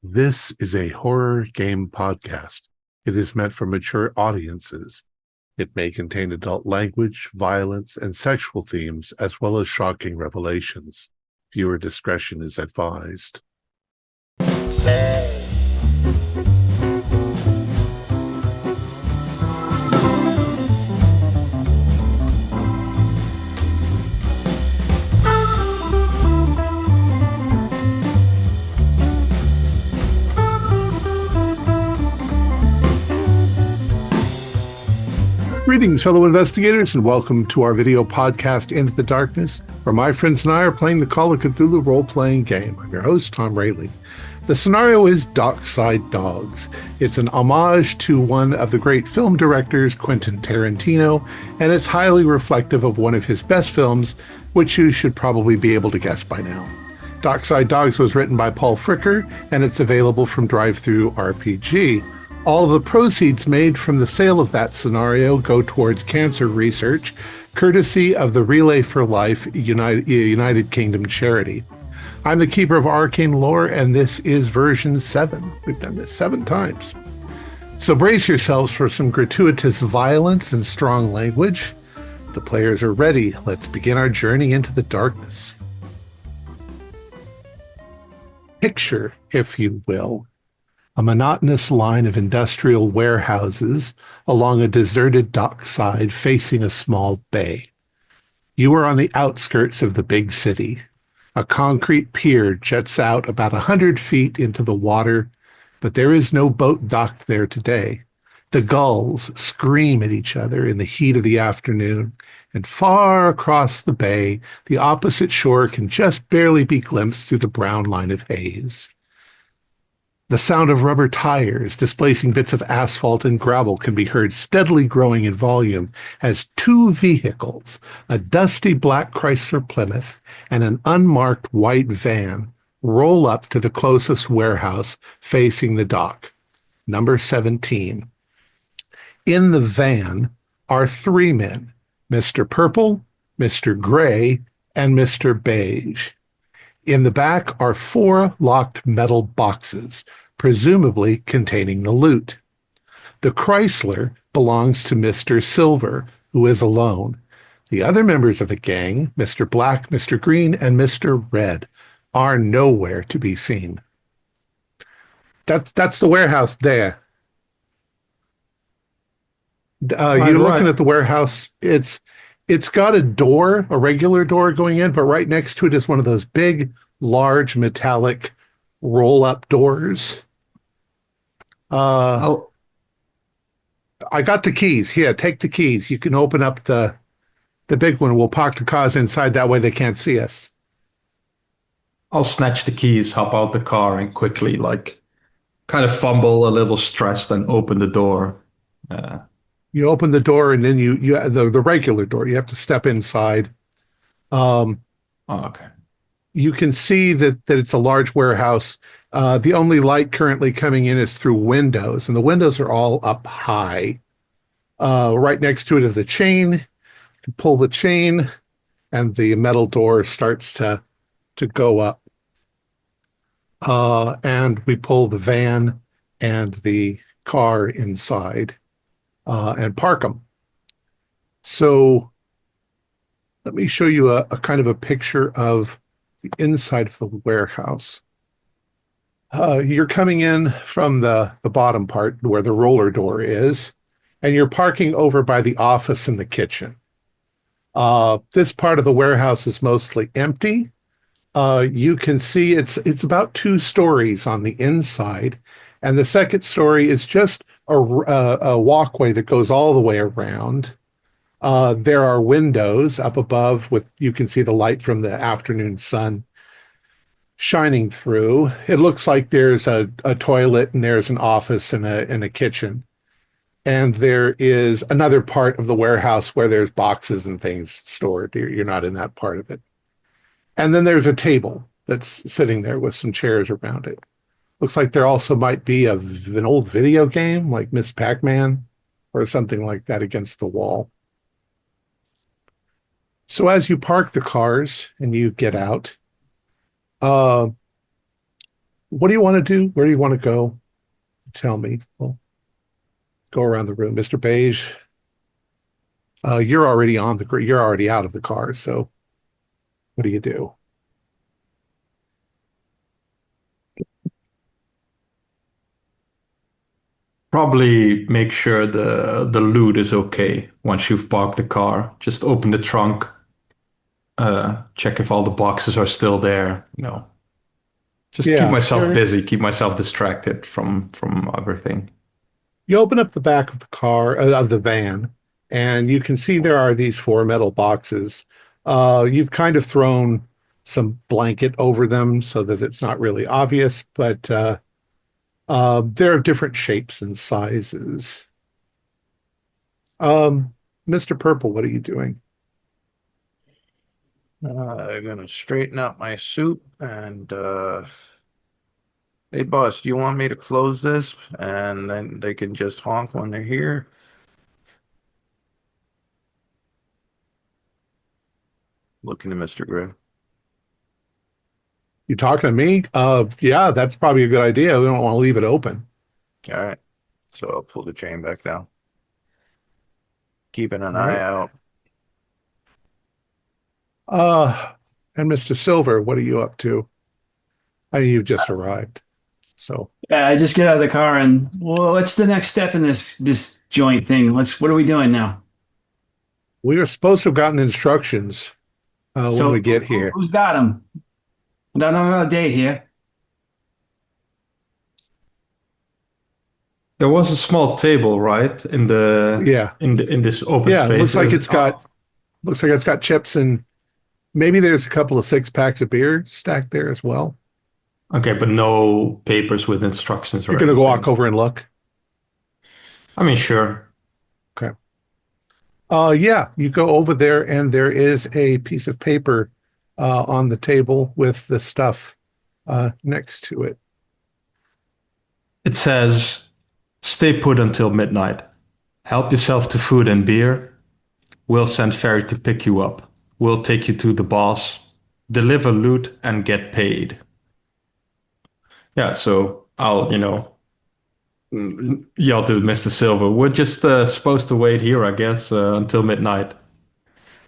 This is a horror game podcast. It is meant for mature audiences. It may contain adult language, violence, and sexual themes, as well as shocking revelations. Viewer discretion is advised. Greetings, fellow investigators, and welcome to our video podcast, Into the Darkness, where my friends and I are playing the Call of Cthulhu role-playing game. I'm your host, Thom Raley. The scenario is Dockside Dogs. It's an homage to one of the great film directors, Quentin Tarantino, and it's highly reflective of one of his best films, which you should probably be able to guess by now. Dockside Dogs was written by Paul Fricker, and it's available from Drive-Thru RPG. All of the proceeds made from the sale of that scenario go towards cancer research, courtesy of the Relay for Life United Kingdom charity. I'm the keeper of arcane lore, and this is version 7. We've done this 7 times. So brace yourselves for some gratuitous violence and strong language. The players are ready. Let's begin our journey into the darkness. Picture, if you will, a monotonous line of industrial warehouses along a deserted dockside facing a small bay. You are on the outskirts of the big city. A concrete pier jets out about 100 feet into the water, but there is no boat docked there today. The gulls scream at each other in the heat of the afternoon, and far across the bay, the opposite shore can just barely be glimpsed through the brown line of haze. The sound of rubber tires displacing bits of asphalt and gravel can be heard steadily growing in volume as 2 vehicles, a dusty black Chrysler Plymouth and an unmarked white van, roll up to the closest warehouse facing the dock, number 17. In the van are 3 men, Mr. Purple, Mr. Gray, and Mr. Beige. In the back are 4 locked metal boxes, presumably containing the loot. The Chrysler belongs to Mr. Silver, who is alone. The other members of the gang, Mr. Black, Mr. Green, and Mr. Red, are nowhere to be seen. That's the warehouse there. You're looking at the warehouse. It's got a door, a regular door going in, but right next to it is one of those big, large, metallic roll-up doors. I got the keys. Here, take the keys. You can open up the big one. We'll park the cars inside. That way they can't see us. I'll snatch the keys, hop out the car, and quickly, kind of fumble a little stressed and open the door. You open the door, and then the regular door. You have to step inside. Okay. You can see that it's a large warehouse. The only light currently coming in is through windows, and the windows are all up high. Right next to it is a chain. You pull the chain, and the metal door starts to go up. And we pull the van and the car inside and park them. So let me show you a kind of a picture of the inside of the warehouse. You're coming in from the bottom part where the roller door is, and you're parking over by the office and the kitchen. This part of the warehouse is mostly empty. You can see it's about 2 stories on the inside, and the second story is just a walkway that goes all the way around. There are windows up above you can see the light from the afternoon sun shining through. It looks like there's a toilet, and there's an office and a kitchen. And there is another part of the warehouse where there's boxes and things stored. You're not in that part of it. And then there's a table that's sitting there with some chairs around it. Looks like there also might be an old video game like Miss Pac-Man or something like that against the wall. So as you park the cars and you get out, what do you want to do? Where do you want to go? Tell me. Well, go around the room. Mr. Beige, you're already out of the car. So what do you do? Probably make sure the loot is okay once you've parked the car. Just open the trunk, check if all the boxes are still there. Just keep Yeah, myself busy, keep myself distracted from everything. you open up the back of the car, of the van, and you can see there are these four metal boxes. You've kind of thrown some blanket over them so that it's not really obvious, but they're of different shapes and sizes. Mr. Purple, what are you doing? I'm gonna straighten out my suit and hey boss, do you want me to close this and then they can just honk when they're here? Looking to Mr. Gray. You talking to me? Yeah, that's probably a good idea. We don't want to leave it open. All right. So I'll pull the chain back down. Keeping an All eye right. out. Uh, and Mr. Silver, what are you up to? I mean, you've just arrived. So Yeah, I just get out of the car and well, what's the next step in this joint thing? What are we doing now? we were supposed to have gotten instructions when So we get here. who's got him? I don't know a day here. There was a small table, right, in the Yeah. in this open Yeah. space. Looks like it's got chips and maybe there's a couple of six packs of beer stacked there as well. Okay, but no papers with instructions You're or gonna go walk anything. over and look. I mean, sure. Okay. Yeah, you go over there and there is a piece of paper on the table with the stuff next to it. It says, "Stay put until midnight. Help yourself to food and beer. We'll send ferry to pick you up. We'll take you to the boss. Deliver loot and get paid." Yeah, so I'll, yell to Mr. Silver. We're just supposed to wait here, I guess, until midnight.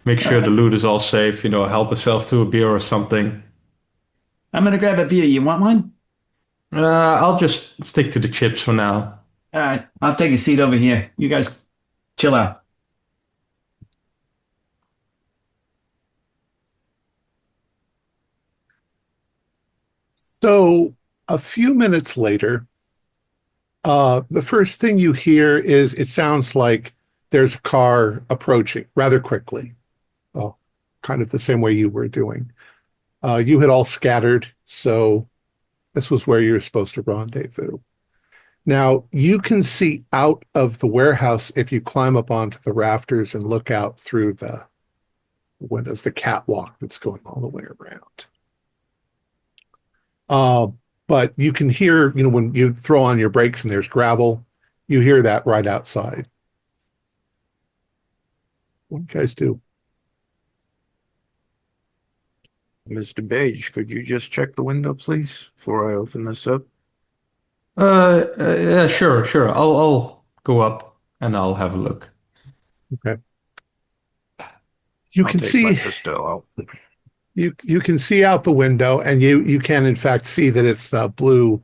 Make All sure the right. loot is all safe, help yourself to a beer or something. I'm gonna grab a beer. You want one? I'll just stick to the chips for now. All right, I'll take a seat over here. You guys chill out. So a few minutes later, the first thing you hear is it sounds like there's a car approaching rather quickly. Well, kind of the same way you were doing. You had all scattered, so this was where you were supposed to rendezvous. Now, you can see out of the warehouse if you climb up onto the rafters and look out through the windows, the catwalk that's going all the way around. Uh, but you can hear, when you throw on your brakes and there's gravel, you hear that right outside. What do you guys do? Mr. Beige, could you just check the window, please, before I open this up? Yeah, sure, sure. I'll go up and I'll have a look. Okay. You I'll can take my see pistol out. you can see out the window, and you can in fact see that it's a blue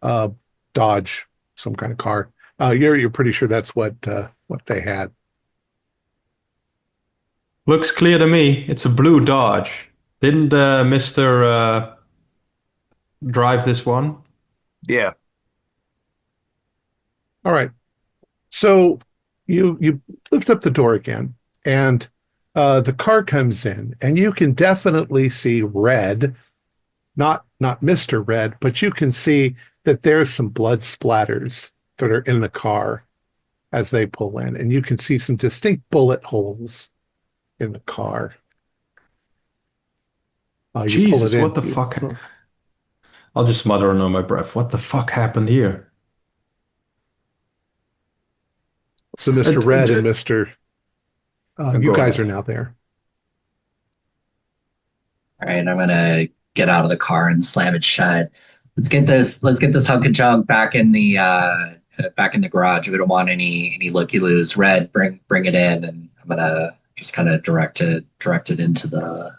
uh, Dodge, some kind of car. You're pretty sure that's what they had. Looks clear to me. It's a blue Dodge. Didn't Mr. Drive this one? Yeah. All right. So you lift up the door again, and the car comes in, and you can definitely see red, not Mr. Red, but you can see that there's some blood splatters that are in the car as they pull in, and you can see some distinct bullet holes in the car. You pull it Jesus, in. what the fuck? I'll just mutter under my breath. What the fuck happened here? So Uh, Mr. d- Red and d- Mr. You Go guys are ahead. now there. All right, I'm gonna get out of the car and slam it shut. Let's get this hunk of junk back in the garage. We don't want any looky loos. Red, bring it in, and I'm gonna just kind of direct it into the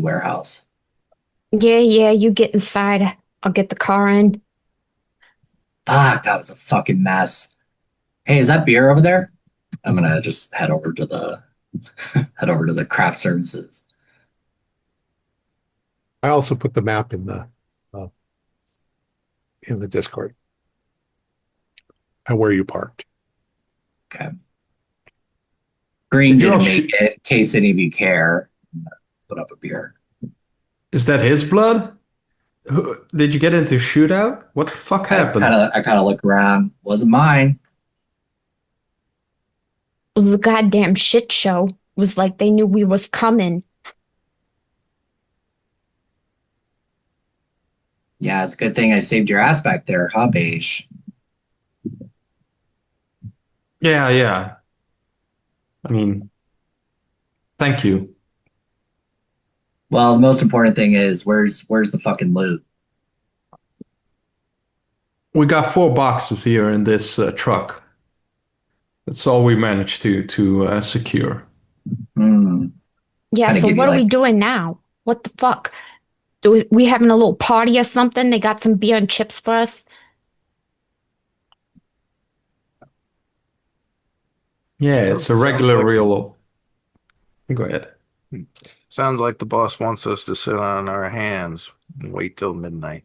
warehouse. Yeah, you get inside. I'll get the car in. Fuck, that was a fucking mess. Hey, is that beer over there? I'm gonna just head over to the head over to the craft services. I also put the map in the Discord and where you parked. Okay. Green Did you all didn't make it, in case any of you care. Put up a beer. Is that his blood? Did you get into a shootout? What the fuck happened? I kind of look around. Wasn't mine. It was a goddamn shit show. It was like they knew we was coming. Yeah, it's a good thing I saved your ass back there, huh, Beige? Yeah. I mean, thank you. Well, the most important thing is where's the fucking loot? We got 4 boxes here in this truck. That's all we managed to secure. Hmm. Yeah, Kinda so give you what are we like doing now? What the fuck? We having a little party or something? They got some beer and chips for us? Yeah, it's a Sounds regular like real. Go ahead. sounds like the boss wants us to sit on our hands and wait till midnight.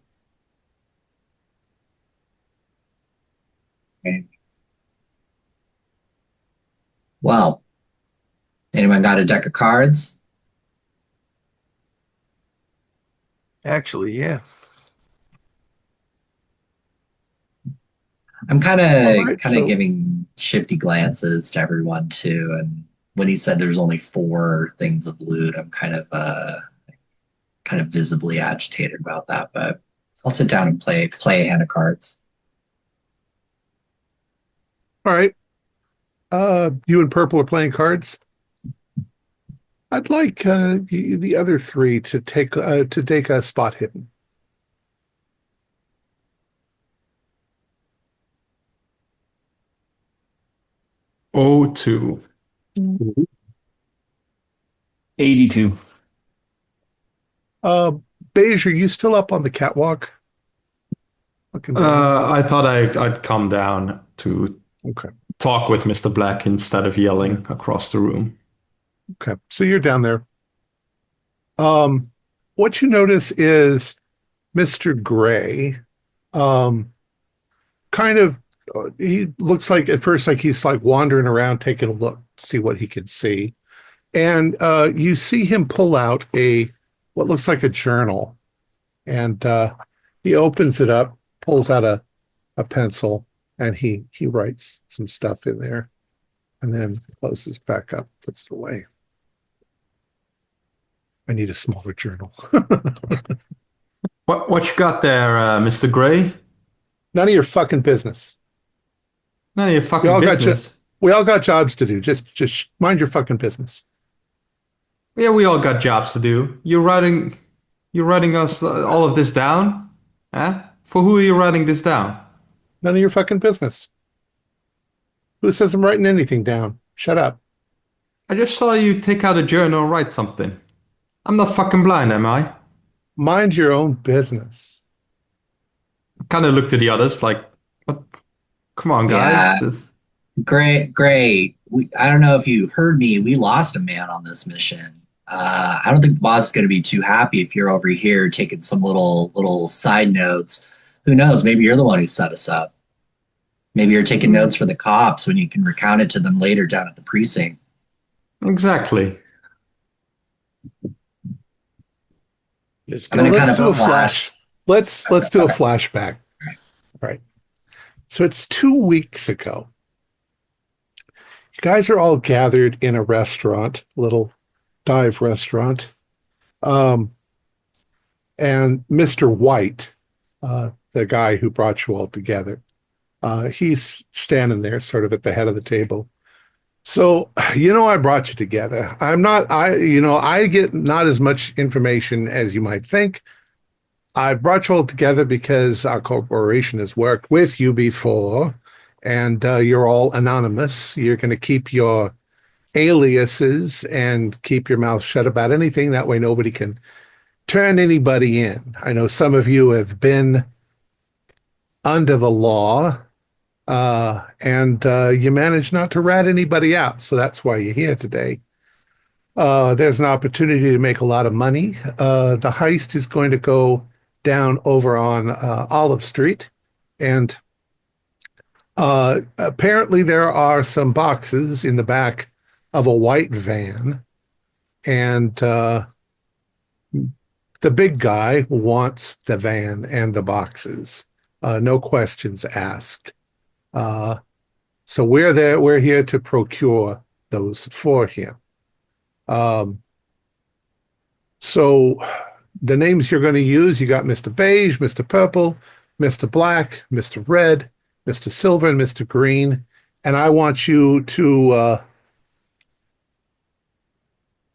well, anyone got a deck of cards? Actually, yeah. I'm kind All of right, kind of so giving shifty glances to everyone too, and when he said there's only 4 things of loot, I'm kind of visibly agitated about that. But I'll sit down and play a hand of cards. all right. You and Purple are playing cards. I'd like the other three to take a spot hidden. Oh, two. Mm. 82. Uh, Beige, are you still up on the catwalk? Looking down. I thought I'd come down to Okay. talk with Mr. Black instead of yelling across the room. Okay. So you're down there. Um, what you notice is Mr. Gray, um, kind of, he looks like at first like he's like wandering around taking a look, see what he can see. And you see him pull out what looks like a journal. And he opens it up, pulls out a pencil, and he writes some stuff in there and then closes back up, puts it away. I need a smaller journal. What you got there, Mr. Gray? None of your fucking business. None of your We fucking all got business. we all got jobs to do. Just mind your fucking business. Yeah, we all got jobs to do. You're writing us all of this down? Huh? For who are you writing this down? None of your fucking business. Who says I'm writing anything down? Shut up. I just saw you take out a journal and write something. I'm not fucking blind, am I? Mind your own business. I kind of looked at the others like, what? Come on, guys. Yeah, great. I don't know if you heard me. We lost a man on this mission. I don't think the boss is going to be too happy if you're over here taking some little side notes. Who knows? Maybe you're the one who set us up. Maybe you're taking notes for the cops when you can recount it to them later down at the precinct. Exactly. Just I'm gonna gonna kind Let's of do a flash. flash. Let's do a Okay. flashback. All right. So it's 2 weeks ago. You guys are all gathered in a restaurant, little dive restaurant. Um, and Mr. White, the guy who brought you all together, he's standing there sort of at the head of the table. So, I brought you together. I get not as much information as you might think. I've brought you all together because our corporation has worked with you before, and you're all anonymous. You're going to keep your aliases and keep your mouth shut about anything. That way, nobody can turn anybody in. I know some of you have been under the law, and you managed not to rat anybody out. So that's why you're here today. There's an opportunity to make a lot of money. The heist is going to go down over on Olive Street, and apparently there are some boxes in the back of a white van, and the big guy wants the van and the boxes. No questions asked. So we're there. We're here to procure those for him. So the names you're going to use, you got Mr. Beige, Mr. Purple, Mr. Black, Mr. Red, Mr. Silver, and Mr. Green. And I want you to,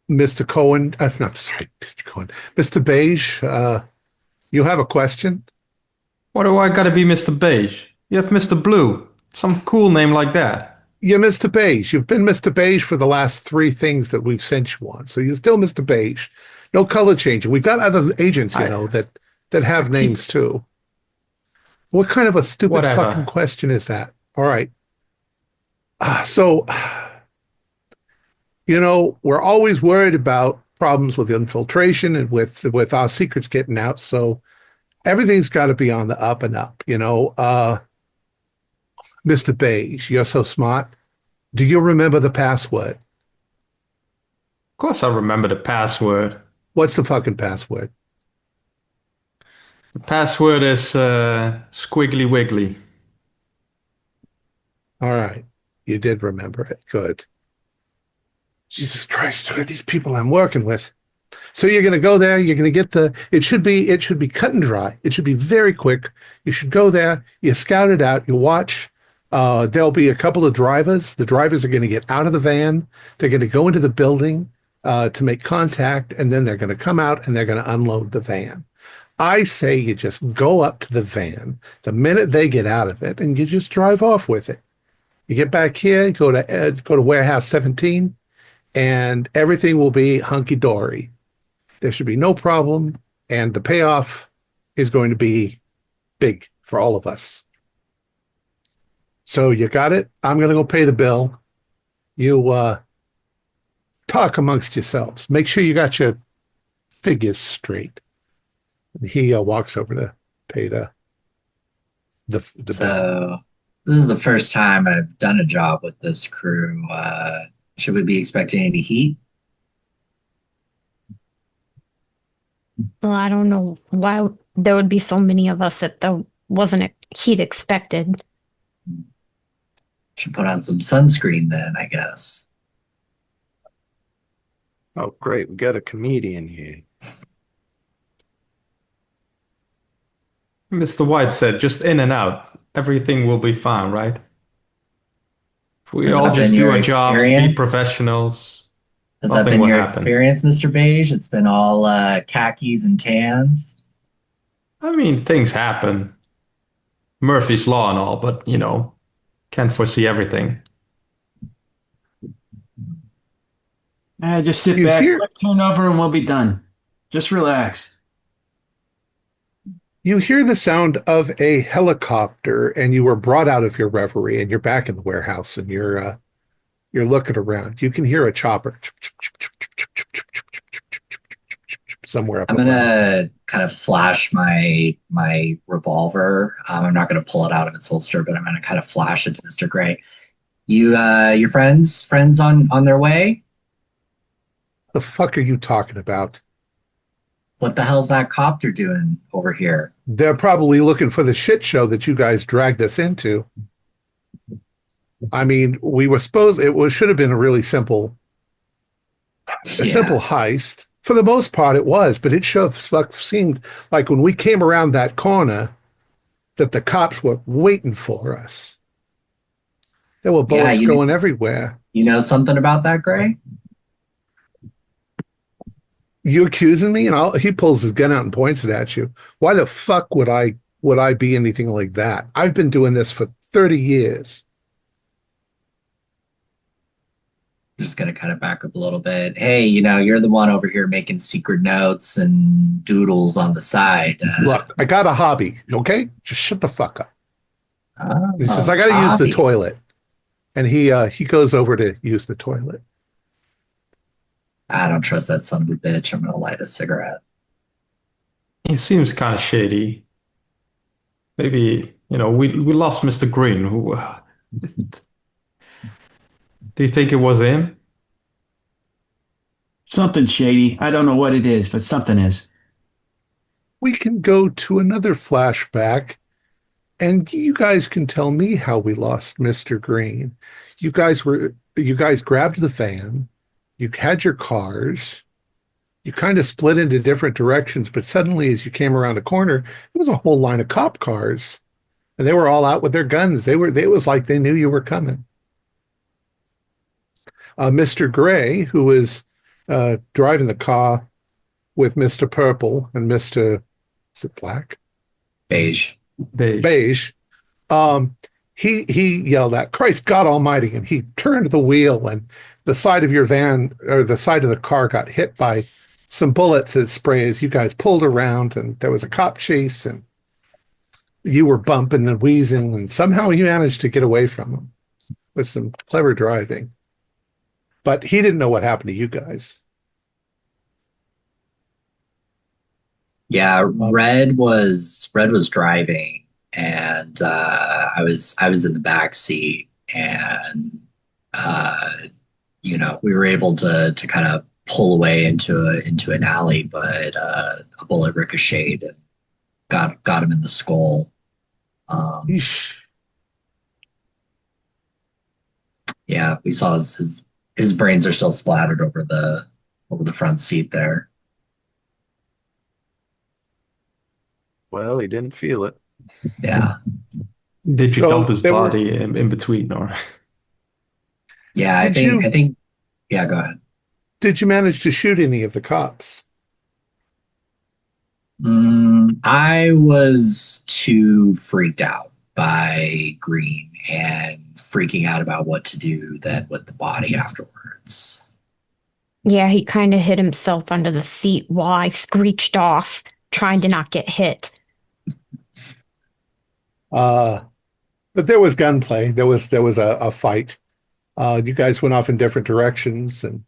Mr. Cohen, I'm sorry, Mr. Cohen, Mr. Beige, you have a question? Why do I gotta be Mr. Beige? You have Mr. Blue. Some cool name like that. You're Mr. Beige. You've been Mr. Beige for the last 3 things that we've sent you on. So you're still Mr. Beige. No color changing. We've got other agents, that have names too. What kind of a stupid fucking question is that? All right. So, we're always worried about problems with infiltration and with our secrets getting out. So everything's got to be on the up and up, Mr. Beige, you're so smart. Do you remember the password? Of course I remember the password. What's the fucking password? The password is squiggly wiggly. All right. You did remember it. Good. Jesus Christ, who are these people I'm working with? So you're going to go there. You're going to get it should be cut and dry. It should be very quick. You should go there. You scout it out. You watch. There'll be a couple of drivers. The drivers are going to get out of the van. They're going to go into the building to make contact, and then they're going to come out and they're going to unload the van. I say you just go up to the van the minute they get out of it, and you just drive off with it. You get back here, go to warehouse 17, and everything will be hunky dory. There should be no problem, and the payoff is going to be big for all of us. So you got it? I'm going to go pay the bill. You talk amongst yourselves. Make sure you got your figures straight. He walks over to pay the bill. So this is the first time I've done a job with this crew. Should we be expecting any heat? Well, I don't know why there would be so many of us that there wasn't a heat expected. Should put on some sunscreen then, I guess. Oh, great. We got a comedian here. Mr. White said, just in and out. Everything will be fine, right? If we Has all that just been do your our jobs, be experience? professionals, Has that nothing been will your happen. experience, Mr. Beige? It's been all khakis and tans. I mean, things happen. Murphy's Law and all, but, can't foresee everything. Just sit back, turn over, and we'll be done. Just relax. You hear the sound of a helicopter, and you were brought out of your reverie, and you're back in the warehouse, and you're looking around. You can hear a chopper somewhere up I'm above. gonna kind of flash my revolver. I'm not gonna pull it out of its holster, but I'm gonna kind of flash it to Mr. Gray. Your friends on their way? The fuck are you talking about? What the hell's that copter doing over here? They're probably looking for the shit show that you guys dragged us into. I mean, should have been a really simple heist. For the most part, it was, but it seemed like when we came around that corner that the cops were waiting for us. There were bullets going everywhere. You know something about that, Gray? You accusing me? And he pulls his gun out and points it at you. Why the fuck would I be anything like that? I've been doing this for 30 years. I'm just gonna kind of back up a little bit. Hey, you're the one over here making secret notes and doodles on the side. Look, I got a hobby, okay? Just shut the fuck up. He says, Oh, I gotta use the hobby. toilet. And he goes over to use the toilet. I don't trust that son of a bitch. I'm gonna light a cigarette. He seems kind of shady. Maybe, we lost Mr. Green. Who do you think it was him? Something shady. I don't know what it is, but something is. We can go to another flashback and you guys can tell me how we lost Mr. Green. You guys grabbed the van, you had your cars, you kind of split into different directions, but suddenly as you came around a corner, there was a whole line of cop cars. And they were all out with their guns. It was like they knew you were coming. Mr. Gray, who was driving the car with Mr. Purple and Mr. Is it Black? Beige. Beige. Um, he yelled out, Christ God Almighty, and he turned the wheel and the side of your van or the side of the car got hit by some bullets as spray as you guys pulled around and there was a cop chase and you were bumping and wheezing and somehow you managed to get away from him with some clever driving. But he didn't know what happened to you guys. Yeah, Red was driving, and I was in the back seat, and we were able to kind of pull away into an alley, but a bullet ricocheted and got him in the skull. Eesh. Yeah, we saw his brains are still splattered over the front seat there. Well, he didn't feel it. Yeah. Did you So dump his they were- body in between, or? Yeah, I Did think you- I think yeah, go ahead. Did you manage to shoot any of the cops? I was too freaked out by Green and freaking out about what to do then with the body afterwards. Yeah, he kind of hit himself under the seat while I screeched off, trying to not get hit. But there was gunplay. There was a fight. You guys went off in different directions and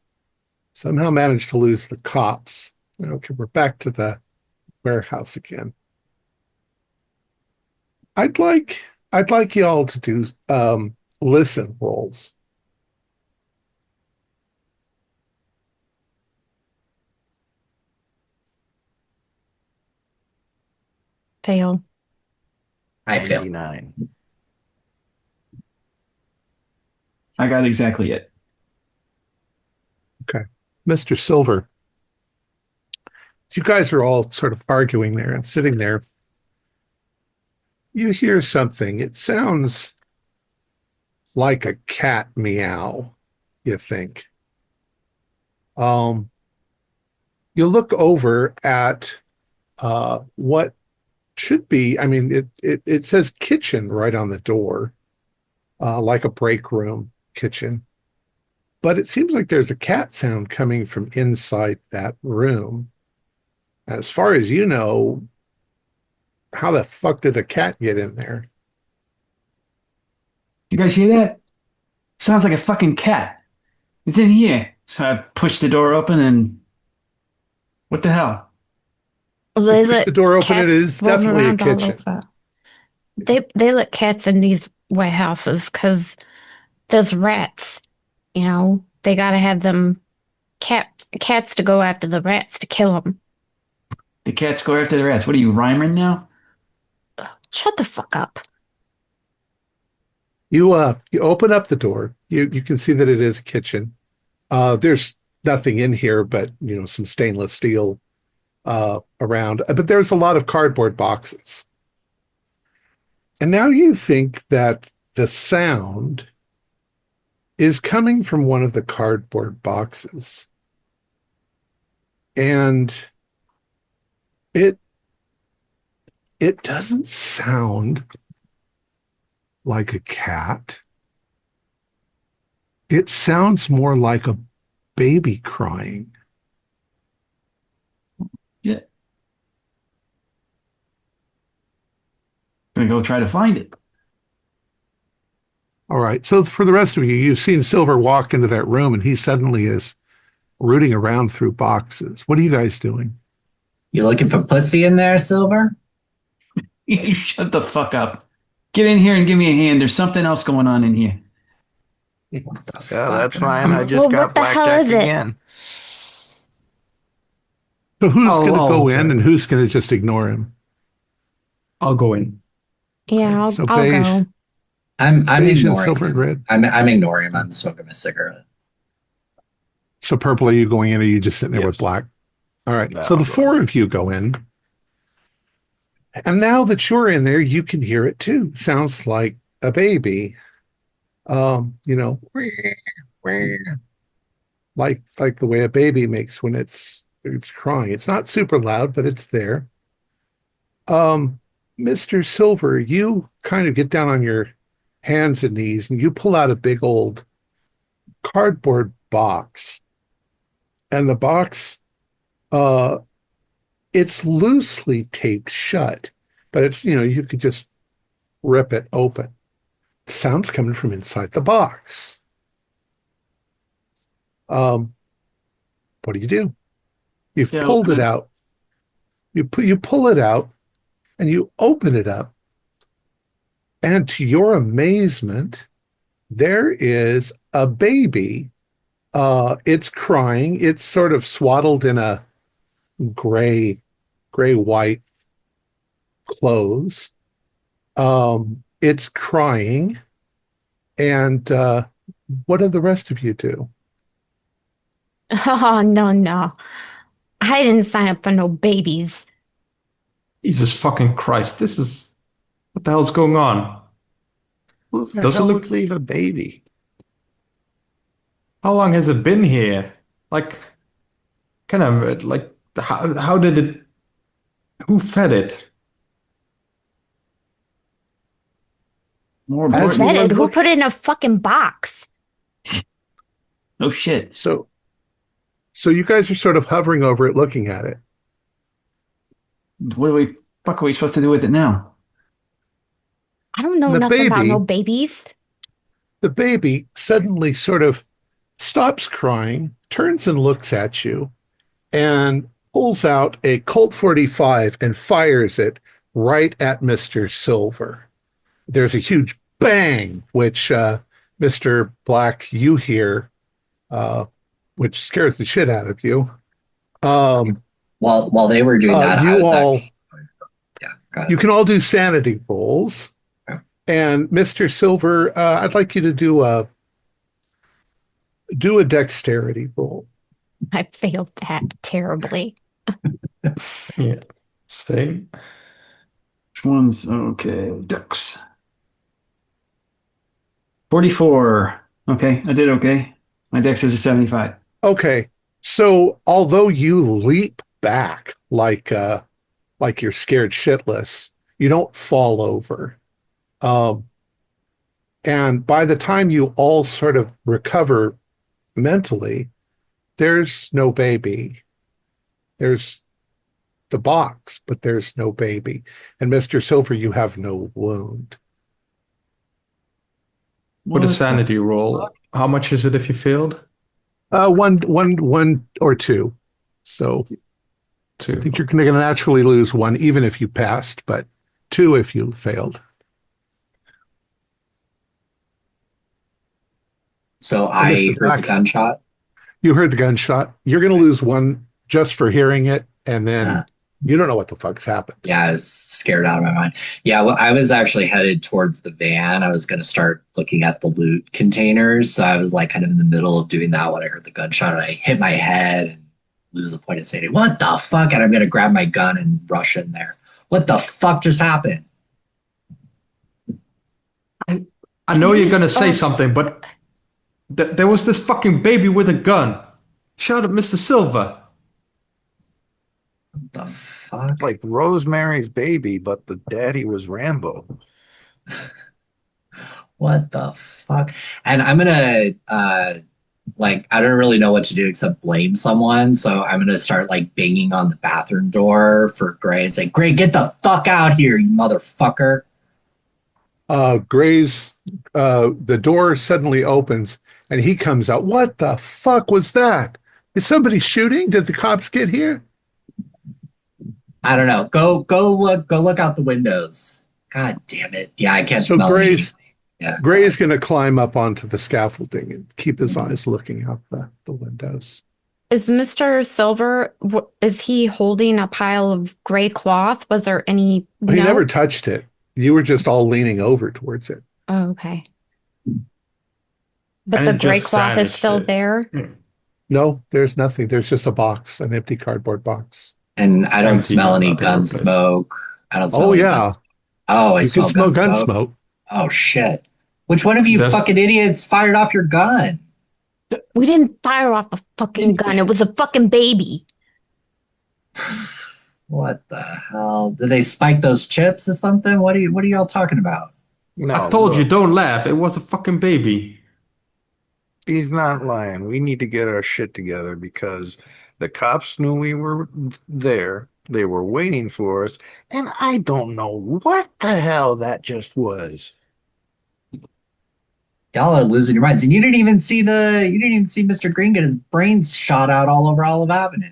somehow managed to lose the cops. Okay, we're back to the warehouse again. I'd like y'all to do listen rolls. Fail. I failed. 99. I got exactly it. Okay. Mr. Silver, as you guys are all sort of arguing there and sitting there, you hear something. It sounds like a cat meow, you think. You look over at what should be, I mean, it says kitchen right on the door, like a break room kitchen. But it seems like there's a cat sound coming from inside that room. As far as you know, how the fuck did a cat get in there? You guys hear that? Sounds like a fucking cat. It's in here. So I pushed the door open and what the hell? They Push let the door open, it cats is roam definitely a around all kitchen. over. They let cats in these warehouses because there's rats. They got to have them cats to go after the rats to kill them. The cats go after the rats. What are you, rhyming now? Shut the fuck up. You open up the door. You can see that it is a kitchen. There's nothing in here but some stainless steel around, but there's a lot of cardboard boxes. And now you think that the sound is coming from one of the cardboard boxes. And it it doesn't sound like a cat. It sounds more like a baby crying. Yeah. Gonna go try to find it. All right. So for the rest of you, you've seen Silver walk into that room and he suddenly is rooting around through boxes. What are you guys doing? You looking for pussy in there, Silver? You shut the fuck up. Get in here and give me a hand. There's something else going on in here. Yeah, that's fine. I just Well, got what the hell blackjack is it? again. So who's I'll- going to go I'll in go. and who's going to just ignore him? I'll go in. Yeah, So I'll beige, go. I'm beige and ignoring silver and him. red. I'm ignoring him. I'm smoking my cigarette. So purple, are you going in or are you just sitting there with Yes. black? All right. No, So the I'll go four of you go in. And now that you're in there, you can hear it too. Sounds like a baby. You know, like the way a baby makes when it's crying. It's not super loud, but it's there. Mr. Silver, you kind of get down on your hands and knees and you pull out a big old cardboard box. And the box, it's loosely taped shut, but it's, you could just rip it open. Sounds coming from inside the box. What do you do? You've Yeah, pulled it open it. out. You pull it out and you open it up. And to your amazement, there is a baby. It's crying. It's sort of swaddled in a gray white clothes. It's crying. And what do the rest of you do? Oh, no, no. I didn't sign up for no babies. Jesus fucking Christ. What the hell's going on? Who the Does it hell look, would leave a baby? how long has it been here? Like, kind of, like, how did it, who fed it? More As Who you important. fed are it? Who look- put it in a fucking box? Oh shit. So you guys are sort of hovering over it, looking at it. What do we fuck are we supposed to do with it now? I don't know The nothing about baby- no babies. The baby suddenly sort of stops crying, turns and looks at you, and pulls out a Colt 45 and fires it right at Mr. Silver. There's a huge bang, which Mr. Black, you hear, which scares the shit out of you. While they were doing that, I you was all, actually, yeah, got you it. can all do sanity rolls. Okay. And Mr. Silver, I'd like you to do a dexterity roll. I failed that terribly. Yeah. Same. Which one's okay? Ducks. 44. Okay, I did okay. My dex is a 75. Okay. So although you leap back like you're scared shitless, you don't fall over. And by the time you all sort of recover mentally, there's no baby. There's the box, but there's no baby. And Mr. Silver, you have no wound. With a sanity roll, how much is it if you failed? One or two. So I Two. think you're going to naturally lose one, even if you passed, but two if you failed. So I Mr. heard Black. the gunshot. You heard the gunshot. You're going to lose one just for hearing it, and then you don't know what the fuck's happened. Yeah, I was scared out of my mind. Yeah, well, I was actually headed towards the van. I was going to start looking at the loot containers. So I was like kind of in the middle of doing that when I heard the gunshot. And I hit my head and lose the point of saying, what the fuck? And I'm going to grab my gun and rush in there. What the fuck just happened? I know you're gonna say Oh. something, but there was this fucking baby with a gun. Shout at Mr. Silver. The fuck? It's like Rosemary's Baby, but the daddy was Rambo. What the fuck? And I'm gonna like I don't really know what to do except blame someone. So I'm gonna start like banging on the bathroom door for Gray. It's like, Gray, get the fuck out here, you motherfucker. Gray's the door suddenly opens and he comes out. What the fuck was that? Is somebody shooting? Did the cops get here? I don't know. Go look out the windows. God damn it. Yeah, I can't So smell any. Yeah, go Gray's ahead. going to climb up onto the scaffolding and keep his eyes looking out the windows. Is Mr. Silver, is he holding a pile of gray cloth? Was there any He never note? touched it. You were just all leaning over towards it. Oh, okay. But And the it gray just cloth is vanished. still there? No, there's nothing. There's just a box, an empty cardboard box. And I don't Empty, smell but any nothing gun replaced. smoke. I don't smell Oh any gun yeah, smoke. Oh, I you can smell smell gun gun smoke. smoke. Oh shit. Which one of you There's fucking idiots fired off your gun? We didn't fire off a fucking gun. It was a fucking baby. What the hell? Did they spike those chips or something? What are y'all talking about? No, I told you, look, don't laugh. It was a fucking baby. he's not lying. We need to get our shit together because the cops knew we were there. They were waiting for us, and I don't know what the hell that just was. Y'all are losing your minds. And you didn't even see Mr. Green get his brains shot out all over Olive Avenue.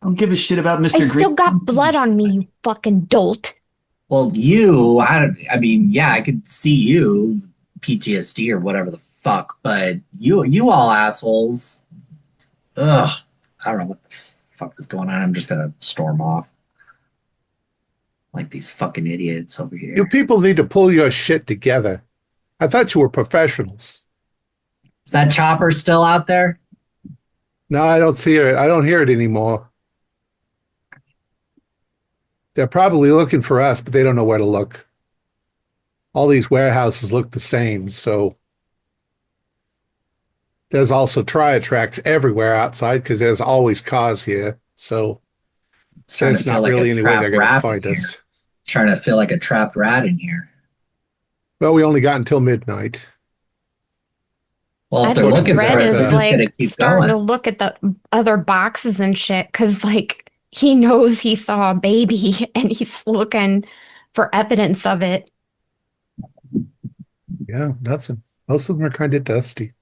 I don't give a shit about I Mr. still Green. got blood on me, you fucking dolt. Well, you, I mean, yeah, I could see you, PTSD or whatever the fuck, but you all assholes. Ugh, I don't know what the fuck is going on. I'm just gonna storm off like these fucking idiots over You here. people need to pull your shit together. I thought you were professionals. Is that chopper still out there? No, I don't see it. I don't hear it anymore. They're probably looking for us, but they don't know where to look. All these warehouses look the same, so there's also tire tracks everywhere outside because there's always cars here. So Starting to there's feel not like really a any way they're trapped going to rat in find here. us. Trying to feel like a trapped rat in here. Well, we only got until midnight. Well, I if they're think looking for Red us, they're is just gonna like keep starting going. to look at the other boxes and shit because, like, he knows he saw a baby and he's looking for evidence of it. Yeah, nothing. Most of them are kind of dusty.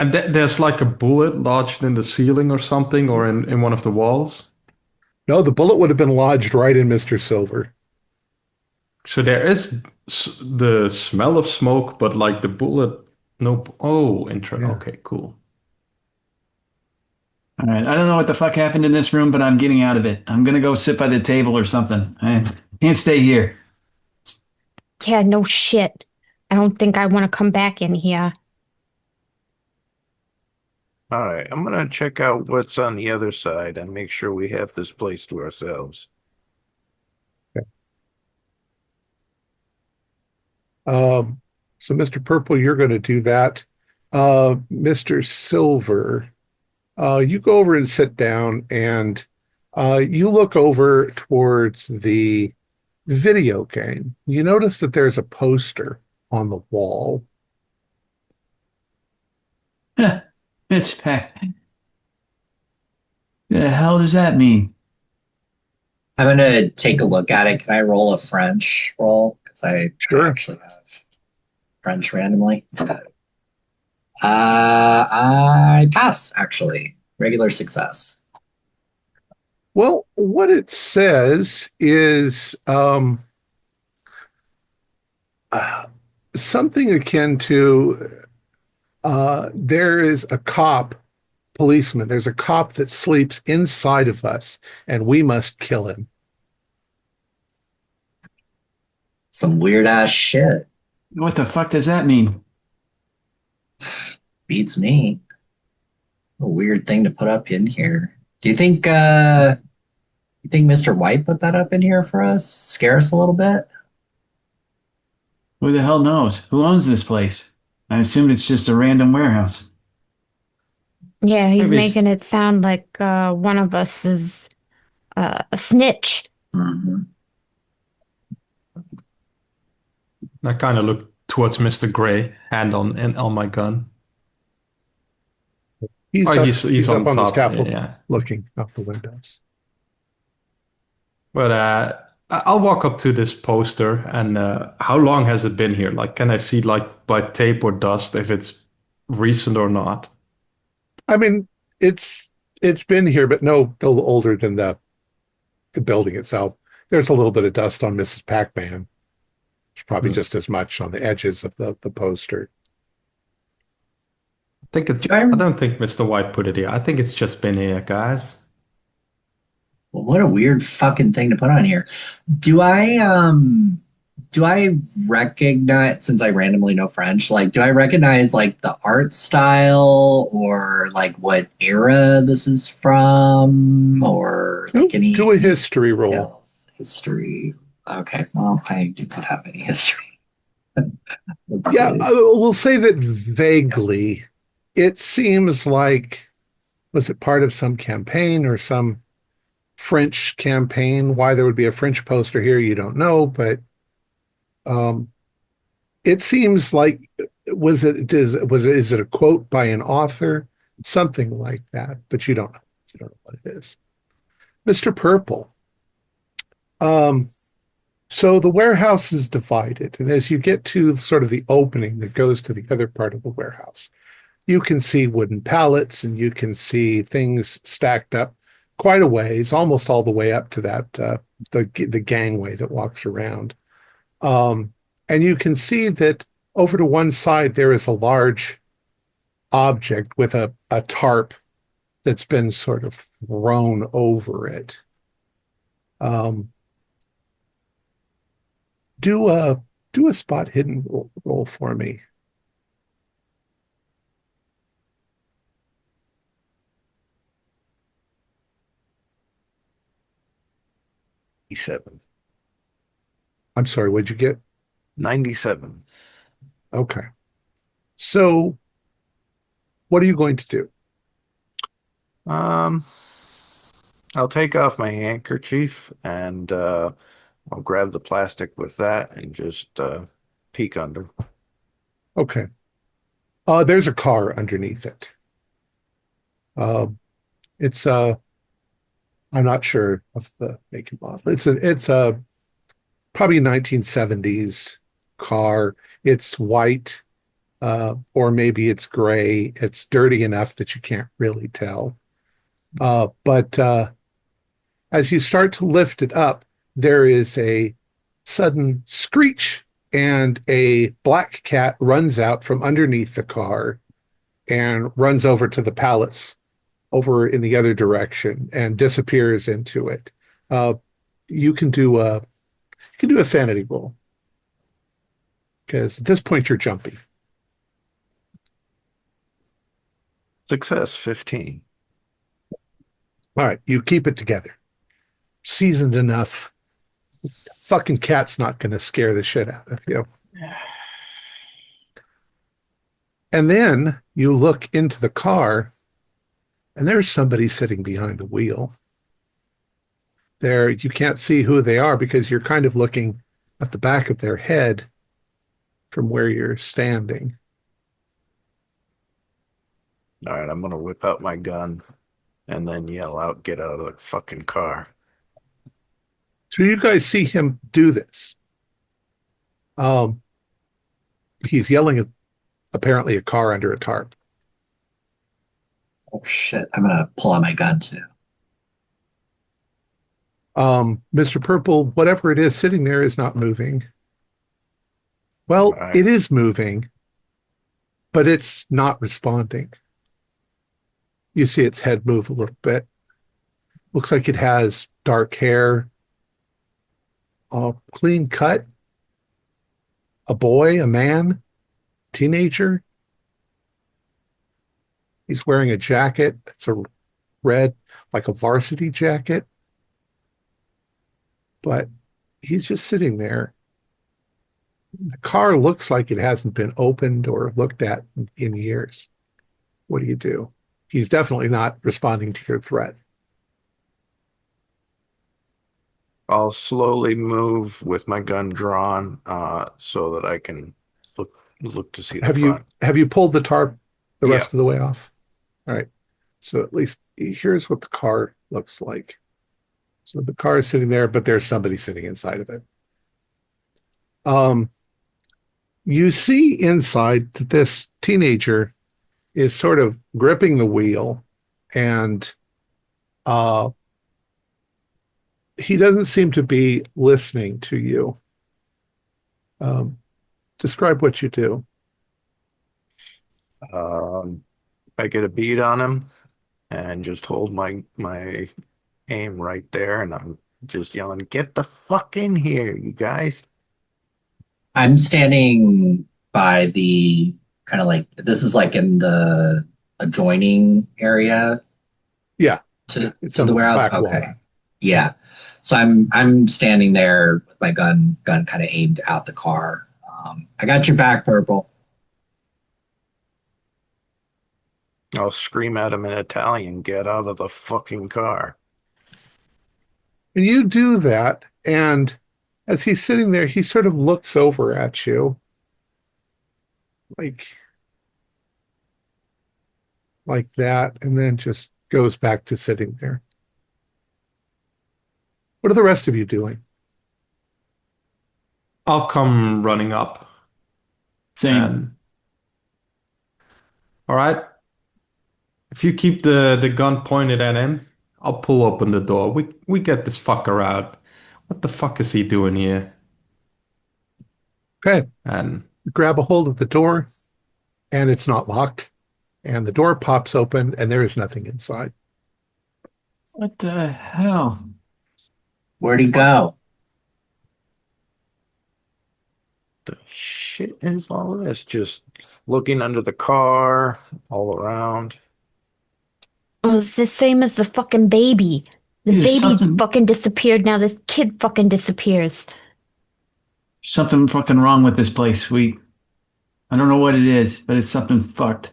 And there's like a bullet lodged in the ceiling or something, or in one of the walls. No, the bullet would have been lodged right in Mr. Silver. So there is the smell of smoke, but like the bullet, nope. Oh, Yeah. Okay, cool. All right, I don't know what the fuck happened in this room, but I'm getting out of it. I'm gonna go sit by the table or something. I can't stay here. Yeah, no shit. I don't think I want to come back in here. All right, I'm gonna check out what's on the other side and make sure we have this place to ourselves. So, Mr. Purple, you're going to do that. Mr. Silver, you go over and sit down, and you look over towards the video game. You notice that there's a poster on the wall. It's packed. The hell does that mean? I'm gonna take a look at it. Can I roll a French roll? Because I Sure. actually have French randomly. I pass, actually. Regular success. Well, what it says is something akin to there is a policeman. There's a cop that sleeps inside of us, and we must kill him. Some weird ass shit. What the fuck does that mean? Beats me. A weird thing to put up in here. Do you think Mr. White put that up in here for us? Scare us a little bit? Who the hell knows? Who owns this place? I assumed it's just a random warehouse. Yeah, he's Maybe it's making it sound like one of us is a snitch. Mhm. I kind of look towards Mr. Gray, hand on and on my gun. Oh, he's He's up on on the top. scaffold Yeah. looking out the windows. But I'll walk up to this poster and how long has it been here? Like, can I see like by tape or dust if it's recent or not? I mean, it's it's been here, but no older than the building itself. There's a little bit of dust on Mrs. Pac-Man. There's probably Hmm. just as much on the edges of the poster. I think it's. Do I? I don't think Mr. White put it here. I think it's just been here, guys. Well, what a weird fucking thing to put on here. Do I recognize, since I randomly know French, like do I recognize like the art style or like what era this is from or like Do a any history roll. else history? Okay, well, I do not have any history. Yeah, Okay. we'll say that vaguely. It seems like, was it part of some campaign or some French campaign? Why there would be a French poster here, you don't know, but um, it seems like is it a quote by an author? Something like that, but you don't know. You don't know what it is. Mr. Purple. Um, so the warehouse is divided, and as you get to sort of the opening that goes to the other part of the warehouse, you can see wooden pallets and you can see things stacked up quite a ways, almost all the way up to that the gangway that walks around. Um, and you can see that over to one side there is a large object with a tarp that's been sort of thrown over it. Um, do a do a spot hidden roll for me. 97. I'm sorry, what'd you get? 97. Okay. So what are you going to do? Um, I'll take off my handkerchief and I'll grab the plastic with that and just peek under. Okay. There's a car underneath it. Uh, it's I'm not sure of the make and model. It's a probably a 1970s car. It's white, or maybe it's gray. It's dirty enough that you can't really tell. But as you start to lift it up, there is a sudden screech, and a black cat runs out from underneath the car and runs over to the pallets over in the other direction and disappears into it. Uh, you can do a sanity roll because at this point you're jumpy. Success 15. All right, you keep it together. Seasoned enough. Fucking cat's not going to scare the shit out of you. And then you look into the car, and there's somebody sitting behind the wheel. There, you can't see who they are because you're kind of looking at the back of their head from where you're standing. All right, I'm gonna whip out my gun and then yell out, "Get out of the fucking car." So you guys see him do this. Um, he's yelling at apparently a car under a tarp. Oh shit! I'm gonna pull out my gun too. Mr. Purple, whatever it is sitting there is not moving. All Well, right. it is moving, but it's not responding. You see its head move a little bit. Looks like it has dark hair, clean cut, a boy, a man, teenager. He's wearing a jacket that's a red, like a varsity jacket, but he's just sitting there. The car looks like it hasn't been opened or looked at in years. What do you do? he's definitely not responding to your threat. I'll slowly move with my gun drawn, so that I can look to see the front. Have you pulled the tarp the Yeah. rest of the way off? All right. So at least here's what the car looks like. So the car is sitting there, but there's somebody sitting inside of it. You see inside that this teenager is sort of gripping the wheel, and he doesn't seem to be listening to you. Describe what you do. I get a bead on him and just hold my aim right there, and I'm just yelling, "Get the fuck in here, you guys!" I'm standing by the kind of like this is like in the adjoining area Yeah, to it's to on the the warehouse. back wall. Okay. Yeah. So I'm standing there with my gun kind of aimed out the car. I got your back, Purple. I'll scream at him in Italian, "Get out of the fucking car!" And you do that, and as he's sitting there, he sort of looks over at you, like that, and then just goes back to sitting there. What are the rest of you doing? I'll come running up. Same. And all right. If you keep the gun pointed at him, I'll pull open the door. We get this fucker out. What the fuck is he doing here? Okay, And you grab a hold of the door, and it's not locked, and the door pops open, and there is nothing inside. What the hell? Where'd he go? The shit is all this? Just looking under the car, all around. Oh, it's the same as the fucking baby. The There's baby something- fucking disappeared. Now this kid fucking disappears. Something fucking wrong with this place. I don't know what it is, but it's something fucked.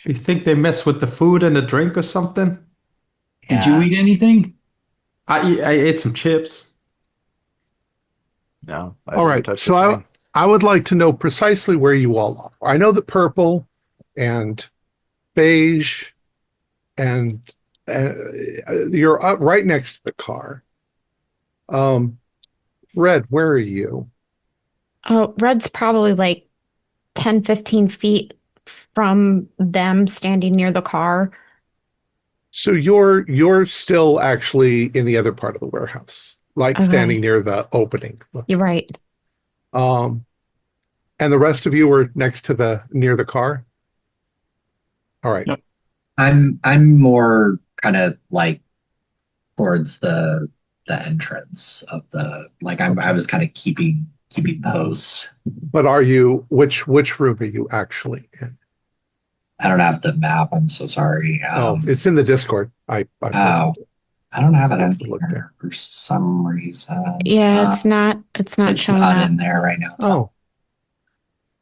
you think they mess with the food and the drink or something? Did you eat anything? I ate some chips. No, I All didn't right, touch so the thing. I would like to know precisely where you all are. I know that purple and beige and you're up right next to the car. Red, where are you? Oh, Red's probably like 10, 15 feet from them standing near the car. So you're still actually in the other part of the warehouse, like Okay. standing near the opening. You're right. And the rest of you were next to near the car? All right. Yep. I'm more kind of like towards the entrance of the like I was kind of keeping post. But are you which room are you actually in? I don't have the map. I'm so sorry. It's in the Discord. I posted it. I don't have it I'll on have to look here there. for some reason. Yeah, it's not It's showing not up. in there right now. Oh,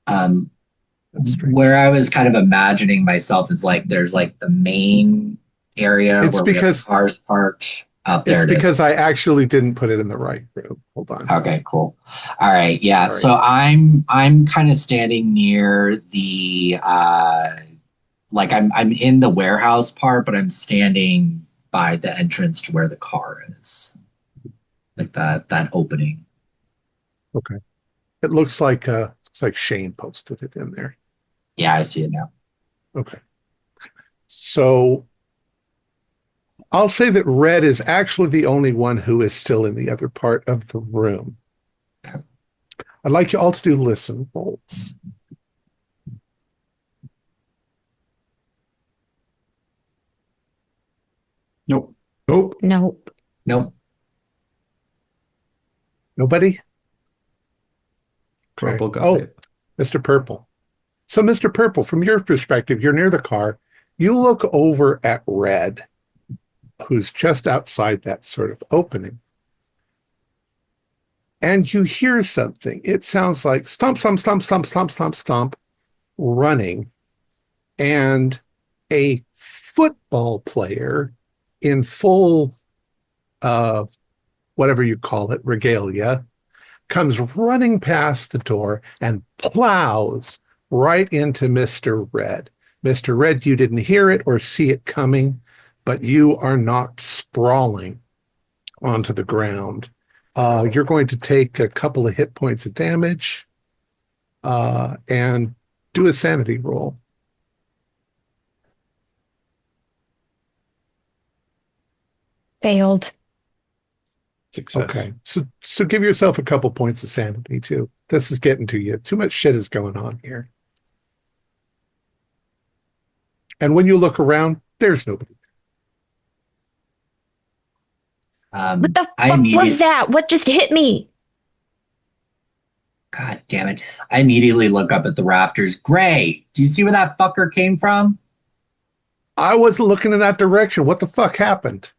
that's strange. Where I was kind of imagining myself is like there's like the main area It's where we have because- the cars parked. Up there It's it is. because I actually didn't put it in the right room. Hold on. Okay, cool. All right, yeah. Sorry. So I'm kind of standing near the like I'm in the warehouse part, but I'm standing by the entrance to where the car is. Like that opening. Okay. It looks like Shane posted it in there. Yeah, I see it now. Okay. So I'll say that Red is actually the only one who is still in the other part of the room. Okay. I'd like you all to do listen rolls. Nope. Nope. Nope. Nope. Nobody? Okay. Purple got Oh, it. Mr. Purple. So, Mr. Purple, from your perspective, you're near the car. You look over at Red, who's just outside that sort of opening. And you hear something. It sounds like stomp, stomp, stomp, stomp, stomp, stomp, stomp, running and a football player in full, uh, whatever you call it, regalia, comes running past the door and plows right into Mr. Red. Mr. Red, you didn't hear it or see it coming, but you are knocked sprawling onto the ground. You're going to take a couple of hit points of damage and do a sanity roll. Failed. Success. Okay. So give yourself a couple points of sanity too. This is getting to you. Too much shit is going on here. And when you look around, there's nobody. What the I fuck was immediately, that? What just hit me? God damn it. I immediately look up at the rafters. Gray, do you see where that fucker came from? I wasn't looking in that direction. What the fuck happened?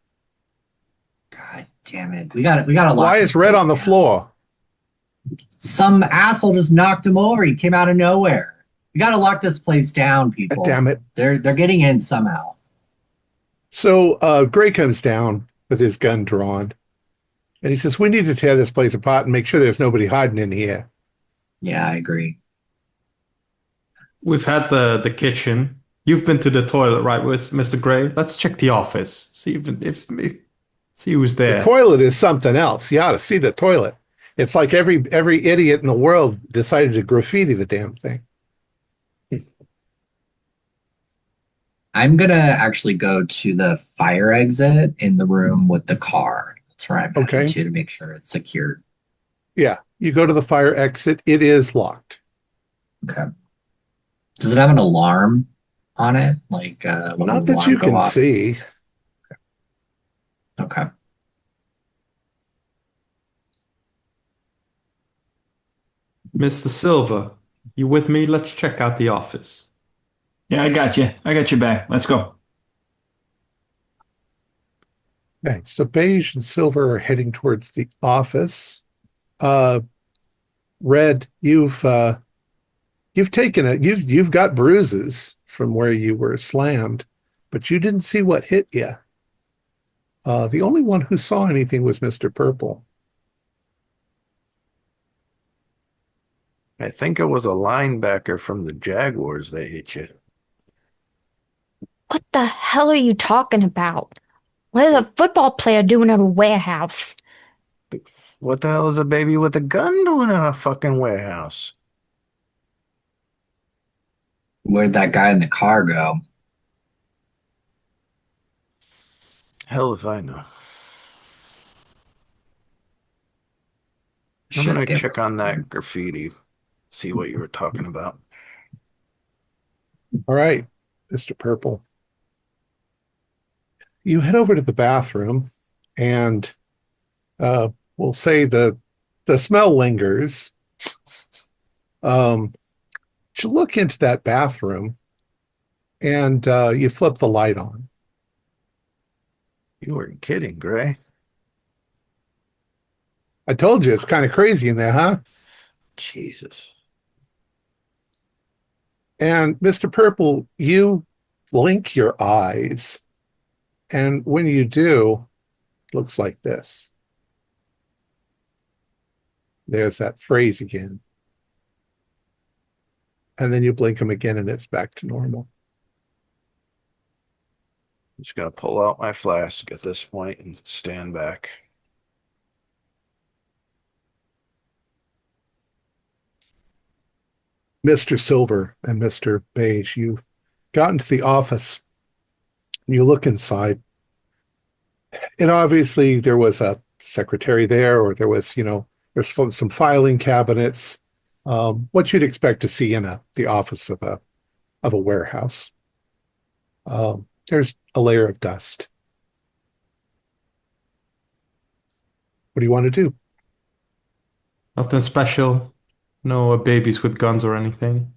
God damn it. We gotta lock Why this is Red place on the down. floor? Some asshole just knocked him over. He came out of nowhere. We gotta lock this place down, people. Damn it. They're getting in somehow. So Gray comes down with his gun drawn, and he says, "We need to tear this place apart and make sure there's nobody hiding in here." Yeah, I agree. We've had the kitchen. You've been to the toilet, right, with Mr. Gray? Let's check the office. See who's The there. toilet is something else. You ought to see the toilet. It's like every idiot in the world decided to graffiti the damn thing. I'm gonna actually go to the fire exit in the room with the car. That's where I'm heading Okay. to make sure it's secured. Yeah, you go to the fire exit. It is locked. Okay. Does it have an alarm on it? Like when Not the that alarm you go can off? see. Okay. Mr. Silver, you with me? Let's check out the office. Yeah, I got you. I got your back. Let's go. Okay, so Beige and Silver are heading towards the office. Uh, Red, you've taken it. You've got bruises from where you were slammed, but you didn't see what hit you. The only one who saw anything was Mr. Purple. I think it was a linebacker from the Jaguars that hit you. What the hell are you talking about? What is a football player doing in a warehouse? What the hell is a baby with a gun doing in a fucking warehouse? Where'd that guy in the car go? Hell if I know. I'm Shit's gonna getting check on that graffiti, see what you were talking about. All right, Mr. Purple. You head over to the bathroom, and we'll say the smell lingers. You look into that bathroom, and you flip the light on. You weren't kidding, Gray. I told you it's kind of crazy in there, huh? Jesus. And Mr. Purple, you blink your eyes, and when you do, it looks like this. There's that phrase again. And then you blink them again, and it's back to normal. I'm just gonna pull out my flask at this point and stand back. Mr. Silver and Mr. Beige, you got into the office. You look inside, and obviously there was a secretary there, or there was, there's some filing cabinets, what you'd expect to see in the office of a warehouse. There's a layer of dust. What do you want to do? Nothing special. No babies with guns or anything.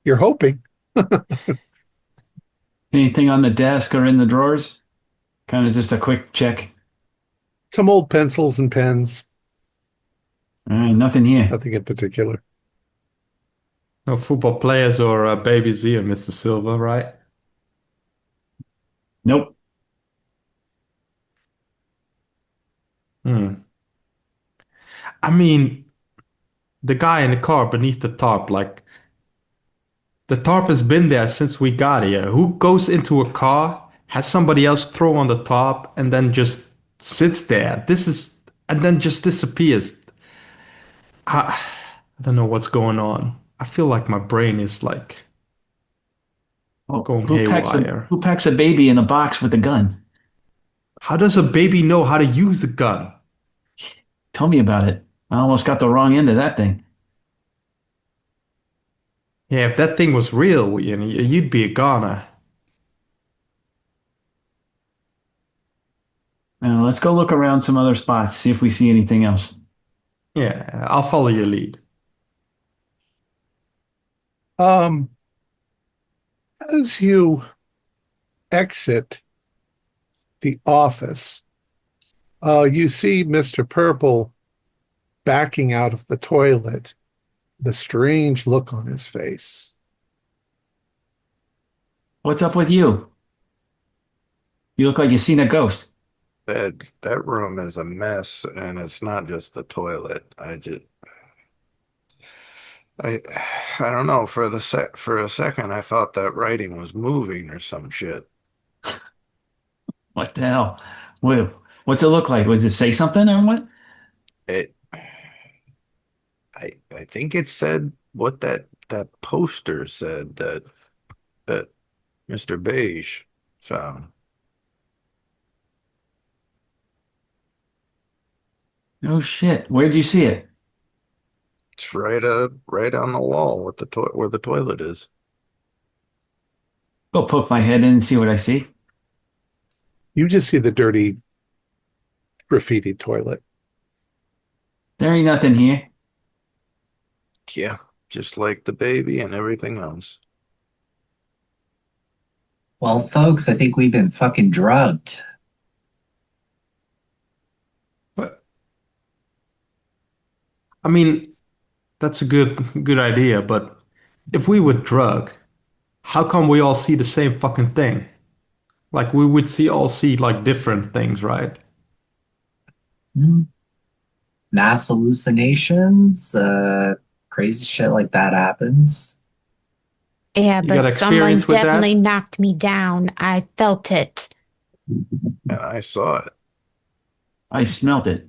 You're hoping. Anything on the desk or in the drawers? Kind of just a quick check. Some old pencils and pens, All right, nothing here. nothing in particular. No football players or babies here, Mr. Silver, right? Nope. Hmm. I mean, the guy in the car beneath the tarp, like the tarp has been there since we got here. Who goes into a car, has somebody else throw on the tarp, and then just sits there? And then just disappears. I don't know what's going on. I feel like my brain is like Oh, going haywire. who packs a baby in a box with a gun? How does a baby know how to use a gun? Tell me about it. I almost got the wrong end of that thing. Yeah, if that thing was real, you'd be a goner. Now, let's go look around some other spots, see if we see anything else. Yeah, I'll follow your lead. Um, as you exit the office, you see Mr. Purple backing out of the toilet, the strange look on his face. What's up with you? You look like you've seen a ghost. That room is a mess, and it's not just the toilet. I I don't know. For a second, I thought that writing was moving or some shit. What the hell? What's it look like? Was it say something or what? It I think it said what that poster said that Mr. Beige found. Oh shit. Where did you see it? It's right on the wall with where the toilet is. Go poke my head in and see what I see. You just see the dirty graffiti toilet. There ain't nothing here. Yeah, just like the baby and everything else. Well, folks, I think we've been fucking drugged. But I mean, that's a good idea, but if we were drugged, how come we all see the same fucking thing? Like we would see like different things, right? Hmm. Mass hallucinations, crazy shit like that happens. Yeah, You got but someone experience with definitely that? knocked me down. I felt it. And I saw it. I smelt it.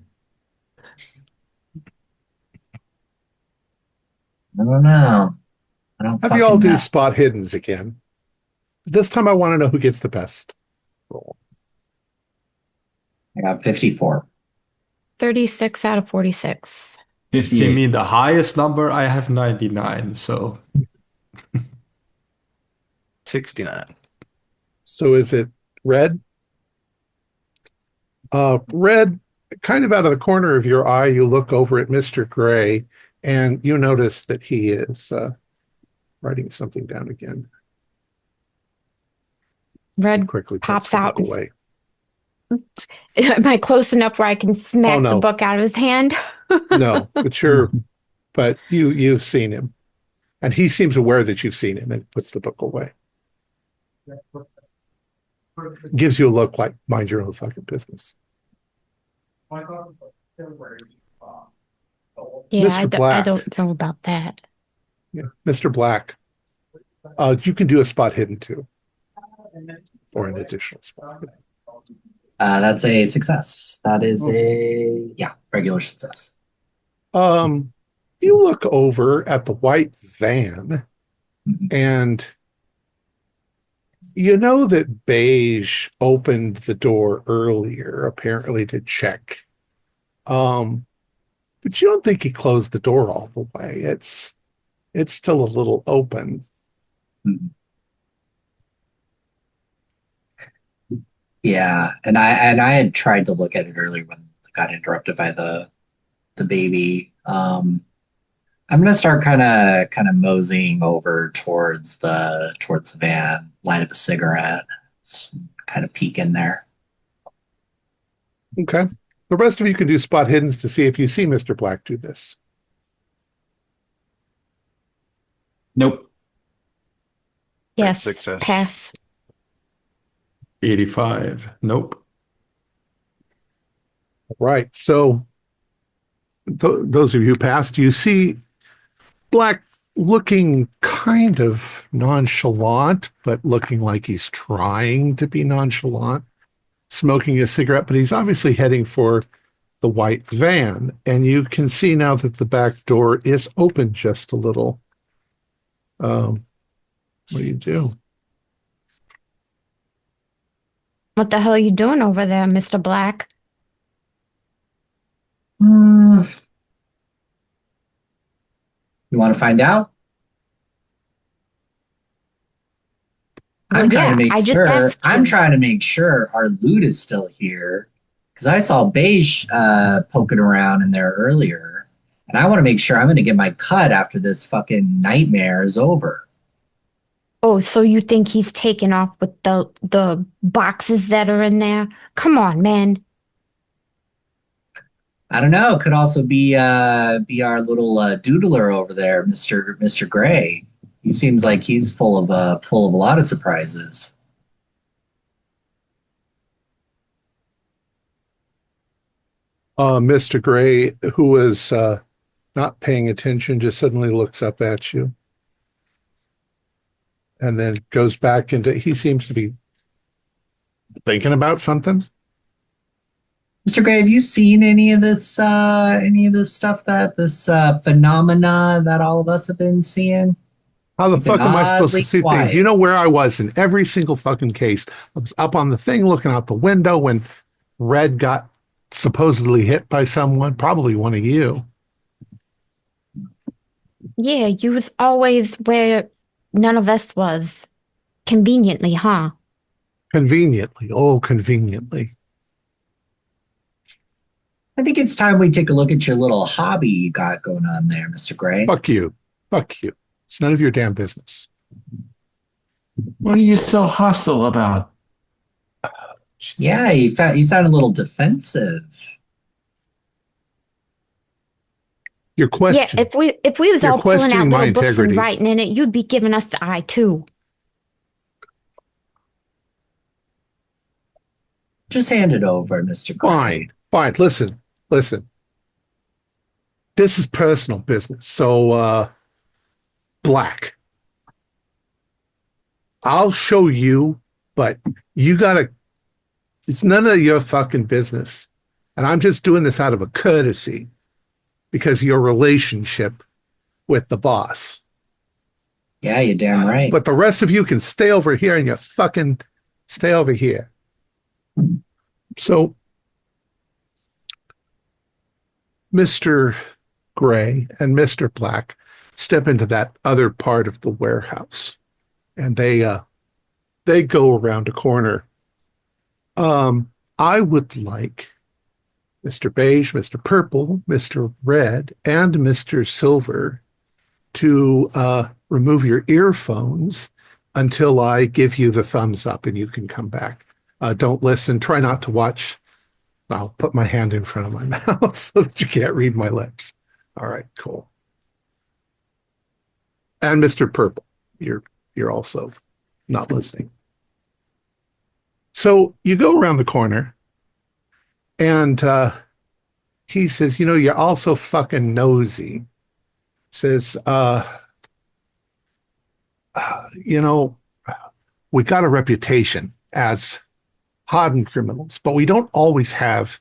I don't know. I don't Have you all fucking do know. spot hiddens again? This time I want to know who gets the best roll. I got 54. 36 out of 46. If you 58. mean the highest number, I have 99, so 69. So is it red? Red, kind of out of the corner of your eye, you look over at Mr. Gray and you notice that he is writing something down again. He Red quickly puts pops the out. book away. Am I close enough where I can Oh smack the no, book out of his hand? no, but you've seen him. And he seems aware that you've seen him and puts the book away. Gives you a look like mind your own fucking business. Yeah, Mr. I Black. don't know about that. Yeah, Mr. Black. You can do a spot hidden too, or an additional spot hidden. That's a success. That is yeah, regular success. You look over at the white van Mhm. and you know that Beige opened the door earlier, apparently to check. But you don't think he closed the door all the way. It's still a little open. Mhm. Yeah, and I had tried to look at it earlier when I got interrupted by the baby. I'm gonna start kind of moseying over towards the van, light up a cigarette, kind of peek in there. Okay. The rest of you can do spot hiddens to see if you see Mr. Black do this. Nope. Yes, success. pass. 85. Nope. Right. So those of you who passed, you see Black looking kind of nonchalant, but looking like he's trying to be nonchalant, smoking a cigarette, but he's obviously heading for the white van. And you can see now that the back door is open just a little. What do you do? What the hell are you doing over there, Mr. Black? Hmm. You want to find out? Well, I'm trying to yeah, make I just sure. asked I'm you. trying to make sure our loot is still here because I saw Beige poking around in there earlier, and I want to make sure I'm going to get my cut after this fucking nightmare is over. Oh, so you think he's taken off with the boxes that are in there? Come on, man. I don't know. Could also be our little doodler over there, Mister Gray. He seems like he's full of a lot of surprises. Mr. Gray, who was not paying attention, just suddenly looks up at you and then goes back into, he seems to be thinking about something. Mr. Gray, have you seen any of this stuff that this phenomena that all of us have been seeing? How the You've been fuck am I supposed to oddly see things? You quiet. know where I was in every single fucking case. I was up on the thing looking out the window when Red got supposedly hit by someone, probably one of you. Yeah, you was always where none of us was. Conveniently, huh? Conveniently. Oh, conveniently. I think it's time we take a look at your little hobby you got going on there, Mr. Gray. Fuck you. Fuck you. It's none of your damn business. What are you so hostile about? Yeah, you sound a little defensive. Your Yeah, question. if we was You're all pulling out questioning my little books and integrity. writing in it, you'd be giving us the eye too. Just hand it over, Mr. Gray. Fine. Fine. Listen. This is personal business. So, Black, I'll show you, but you gotta, it's none of your fucking business. And I'm just doing this out of a courtesy because of your relationship with the boss. Yeah, you're damn right. But the rest of you can stay over here and you fucking stay over here. So, Mr. Gray and Mr. Black step into that other part of the warehouse, and they go around a corner. I would like Mr. Beige, Mr. Purple, Mr. Red, and Mr. Silver to remove your earphones until I give you the thumbs up and you can come back. Don't listen. Try not to watch. I'll put my hand in front of my mouth so that you can't read my lips. All right, cool. And Mr. Purple, you're also not listening. So you go around the corner and he says, you know, you're also fucking nosy. Says, you know, we got a reputation as hardened criminals, but we don't always have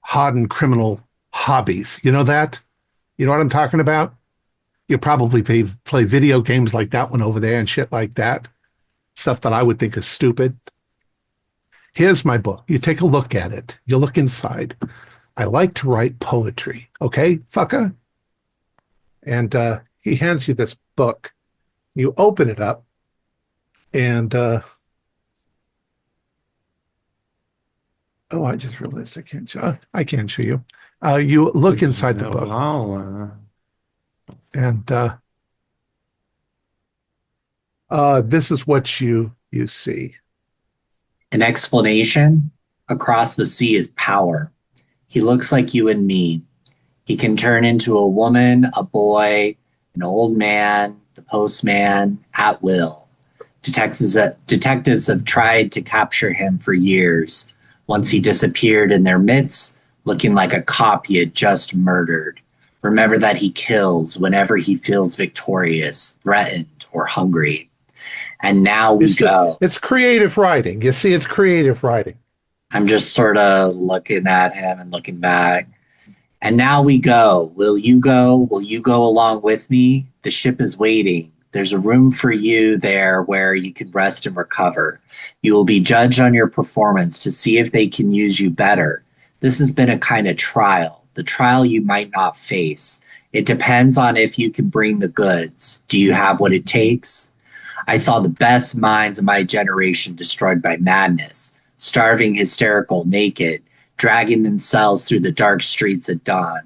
hardened criminal hobbies. You know that? You know what I'm talking about? You probably play video games like that one over there and shit like that. Stuff that I would think is stupid. Here's my book. You take a look at it. You look inside. I like to write poetry. Okay, fucker? And he hands you this book. You open it up and oh, I just realized I can't show you. You look inside the book and this is what you see. An explanation. Across the sea is power. He looks like you and me. He can turn into a woman, a boy, an old man, the postman, at will. Detectives have tried to capture him for years. Once he disappeared in their midst, looking like a cop he had just murdered. Remember that he kills whenever he feels victorious, threatened, or hungry. And now we go. It's creative writing. You see, it's creative writing. I'm just sort of looking at him and looking back. And now we go. Will you go? Will you go along with me? The ship is waiting. There's a room for you there where you can rest and recover. You will be judged on your performance to see if they can use you better. This has been a kind of trial, the trial you might not face. It depends on if you can bring the goods. Do you have what it takes? I saw the best minds of my generation destroyed by madness, starving, hysterical, naked, dragging themselves through the dark streets at dawn.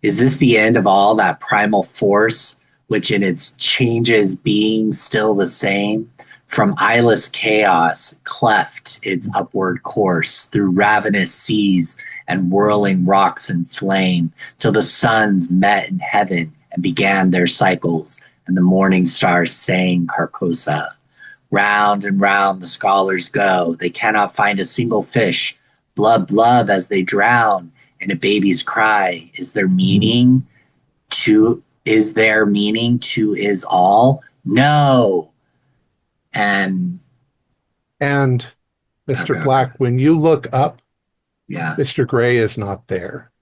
Is this the end of all that primal force, which in its changes being still the same? From eyeless chaos cleft its upward course through ravenous seas and whirling rocks and flame, till the suns met in heaven and began their cycles, and the morning stars sang Carcosa. Round and round the scholars go. They cannot find a single fish. Blub, blub as they drown in a baby's cry. Is there meaning to is all? No. And Mr. Okay. Black, when you look up, yeah. Mr. Gray is not there.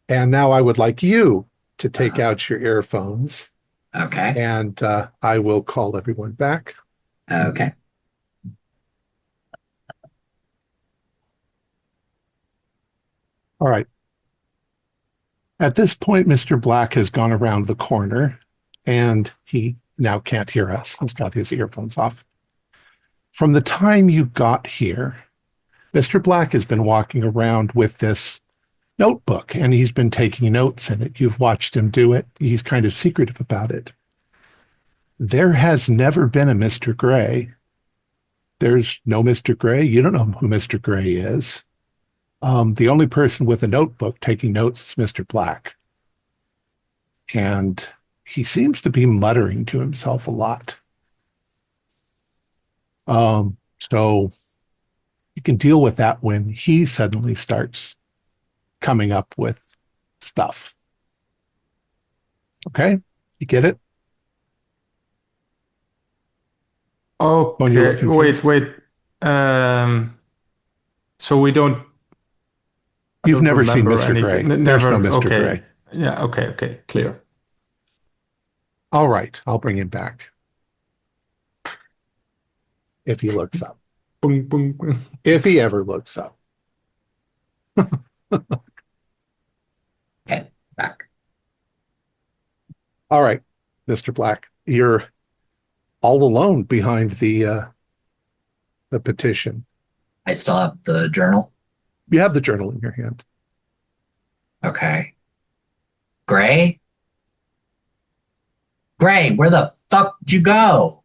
And now I would like you to take out your earphones. Okay. And I will call everyone back. Okay. All right. At this point, Mr. Black has gone around the corner and he now can't hear us. He's got his earphones off. From the time you got here, Mr. Black has been walking around with this notebook and he's been taking notes in it. You've watched him do it. He's kind of secretive about it. There has never been a Mr. Gray. There's no Mr. Gray. You don't know who Mr. Gray is. The only person with a notebook taking notes is Mr. Black. And he seems to be muttering to himself a lot. So you can deal with that when he suddenly starts coming up with stuff. Okay? You get it? Okay, wait. So we don't. You've never seen Mr. Any, Gray. never, There's no Mr. okay. Gray. Yeah, okay, clear. All right, I'll bring him back. If he looks up. Boom, boom, boom. If he ever looks up. Okay, back. All right, Mr. Black, you're all alone behind the petition. I still have the journal. You have the journal in your hand. Okay. Gray? Gray, where the fuck did you go?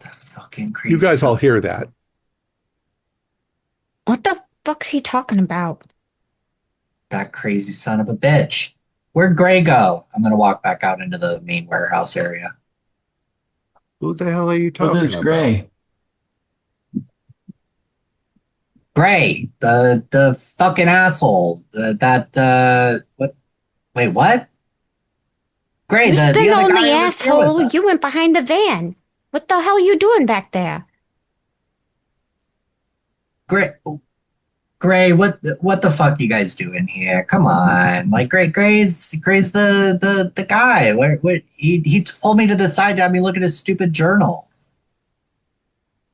The fucking crazy. You guys all hear that. What the fuck's he talking about? That crazy son of a bitch. Where'd Gray go? I'm gonna walk back out into the main warehouse area. Who the hell are you talking What is about? Gray? Gray, the fucking asshole. What? Wait, what? Gray, Who's the been other on guy the who was here with asshole? us. You went behind the van. What the hell are you doing back there? Gray, what the fuck you guys doing here? Come on, like Gray's the guy. Where he pulled me to the side to have me look at his stupid journal.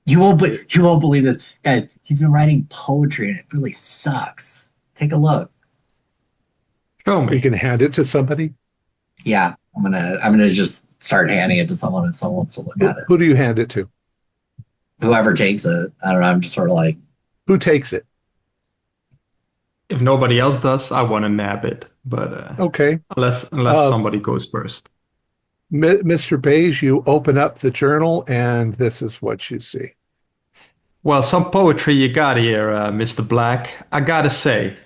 You won't believe this, guys. He's been writing poetry and it really sucks. Take a look. Show You me. can hand it to somebody. Yeah, I'm gonna just start handing it to someone if someone wants to look at it. Who do you hand it to? Whoever takes it, I don't know. I'm just sort of like, Who takes it? If nobody else does, I want to nab it. But Okay. unless somebody goes first. Mr. Beige, you open up the journal and this is what you see. Well, some poetry you got here, Mr. Black. I gotta say,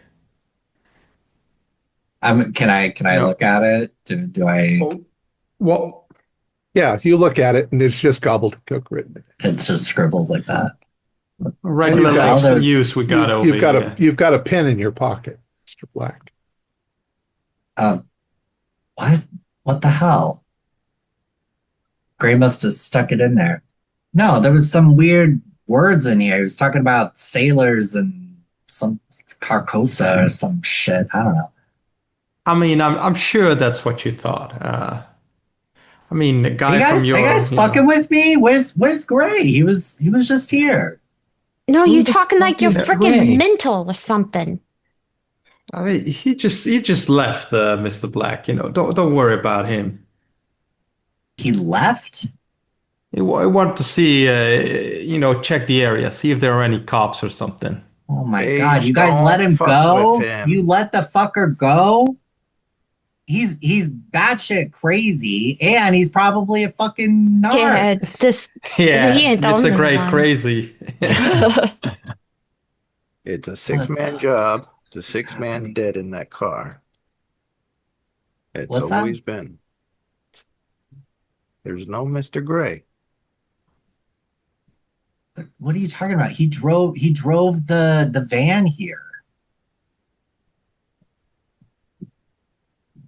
Can I No. look at it? Do I? Oh, well, yeah, you look at it and there's just gobbledygook written in it. It's just scribbles like that. And Regular Well, there's use we got over you've got here. a pen in your pocket, Mr. Black. um what? What the hell? Gray must have stuck it in there. No, there was some weird words in here. He was talking about sailors and some Carcosa or some shit. I don't know. I mean, I'm sure that's what you thought. I mean, the Are you guy from guys are you your, guys fucking with me? Where's Gray? He was just here. No, Who you the talking fuck like you're is freaking Ray? mental or something. he just left, Mr. Black. Don't worry about him. He left? I wanted to see, check the area, see if there are any cops or something. Oh my God, Beige, you guys let don't him fuck with go? him. You let the fucker go? He's batshit crazy, and he's probably a fucking narc. Yeah, he Yeah, ain't the Mr. only Gray, one. crazy. It's a six-man job. The six-man dead in that car. It's What's that? always been. There's no Mr. Gray. What are you talking about? He drove the van here.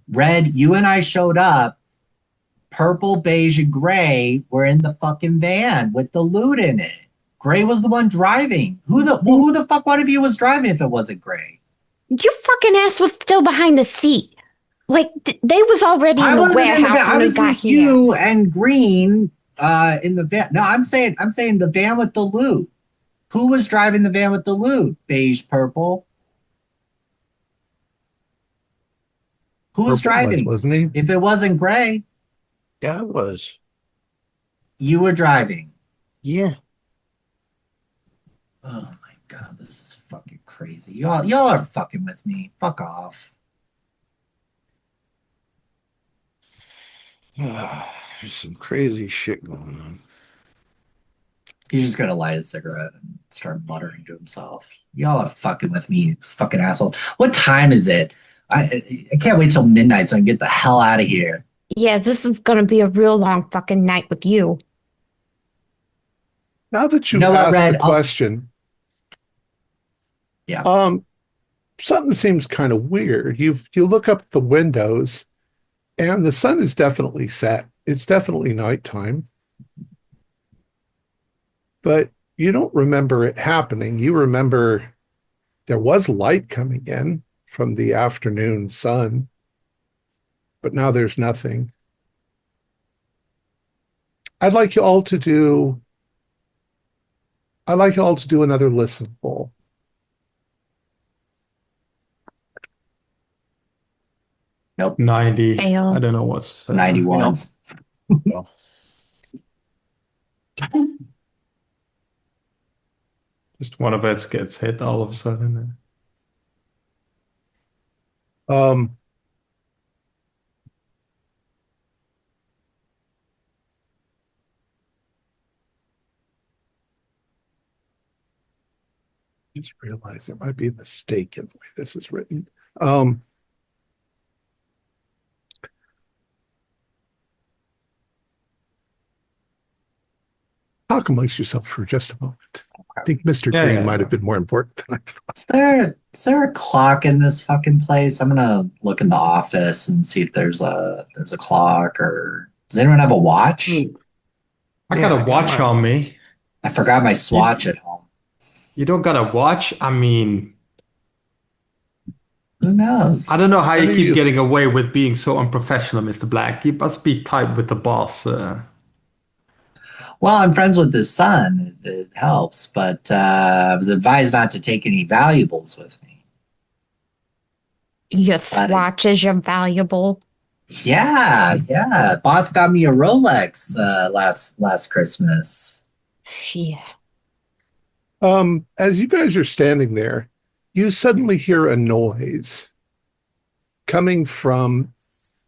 Red, you and I showed up. Purple, beige, and gray were in the fucking van with the loot in it. Gray was the one driving. Who the fuck one of you was driving if it wasn't Gray? Your fucking ass was still behind the seat. Like they was already in I the wasn't in the van. warehouse I when we was got with here. you and Green in the van. No, I'm saying the van with the loot. Who was driving the van with the loot? Beige, purple. Who was Purple was, driving? wasn't he? If it wasn't Gray, Yeah, it was. you were driving. Yeah. Oh my God, this is fucking crazy. Y'all are fucking with me. Fuck off. There's some crazy shit going on. He's just gonna light a cigarette and start muttering to himself. Y'all are fucking with me, you fucking assholes. What time is it? I can't wait till midnight so I can get the hell out of here. Yeah, this is gonna be a real long fucking night with you. Now that You you know what, asked Red? the question, Yeah. something seems kind of weird. You look up at the windows, and the sun is definitely set. It's definitely nighttime, but you don't remember it happening. You remember there was light coming in from the afternoon sun, but now there's nothing. I'd like you all to do. I'd like you all to do another listen poll. Nope. 90. Fail. I don't know what's 91. Well, just one of us gets hit all of a sudden. Um, just realized there might be a mistake in the way this is written. Talk amongst yourself for just a moment. I think Mr. Yeah, Green yeah, might yeah. have been more important than I thought. Is there a clock in this fucking place? I'm gonna look in the office and see if there's a clock, or does anyone have a watch? I Yeah, got I a got watch mine. on me. I forgot my swatch at home. You don't got a watch? I mean, Who knows? I don't know how How you do keep you- getting away with being so unprofessional, Mr. Black. You must be tight with the boss. Well, I'm friends with his son. It helps, but I was advised not to take any valuables with me. Your swatch is your valuable. Yeah. Boss got me a Rolex last Christmas. Shit. As you guys are standing there, you suddenly hear a noise coming from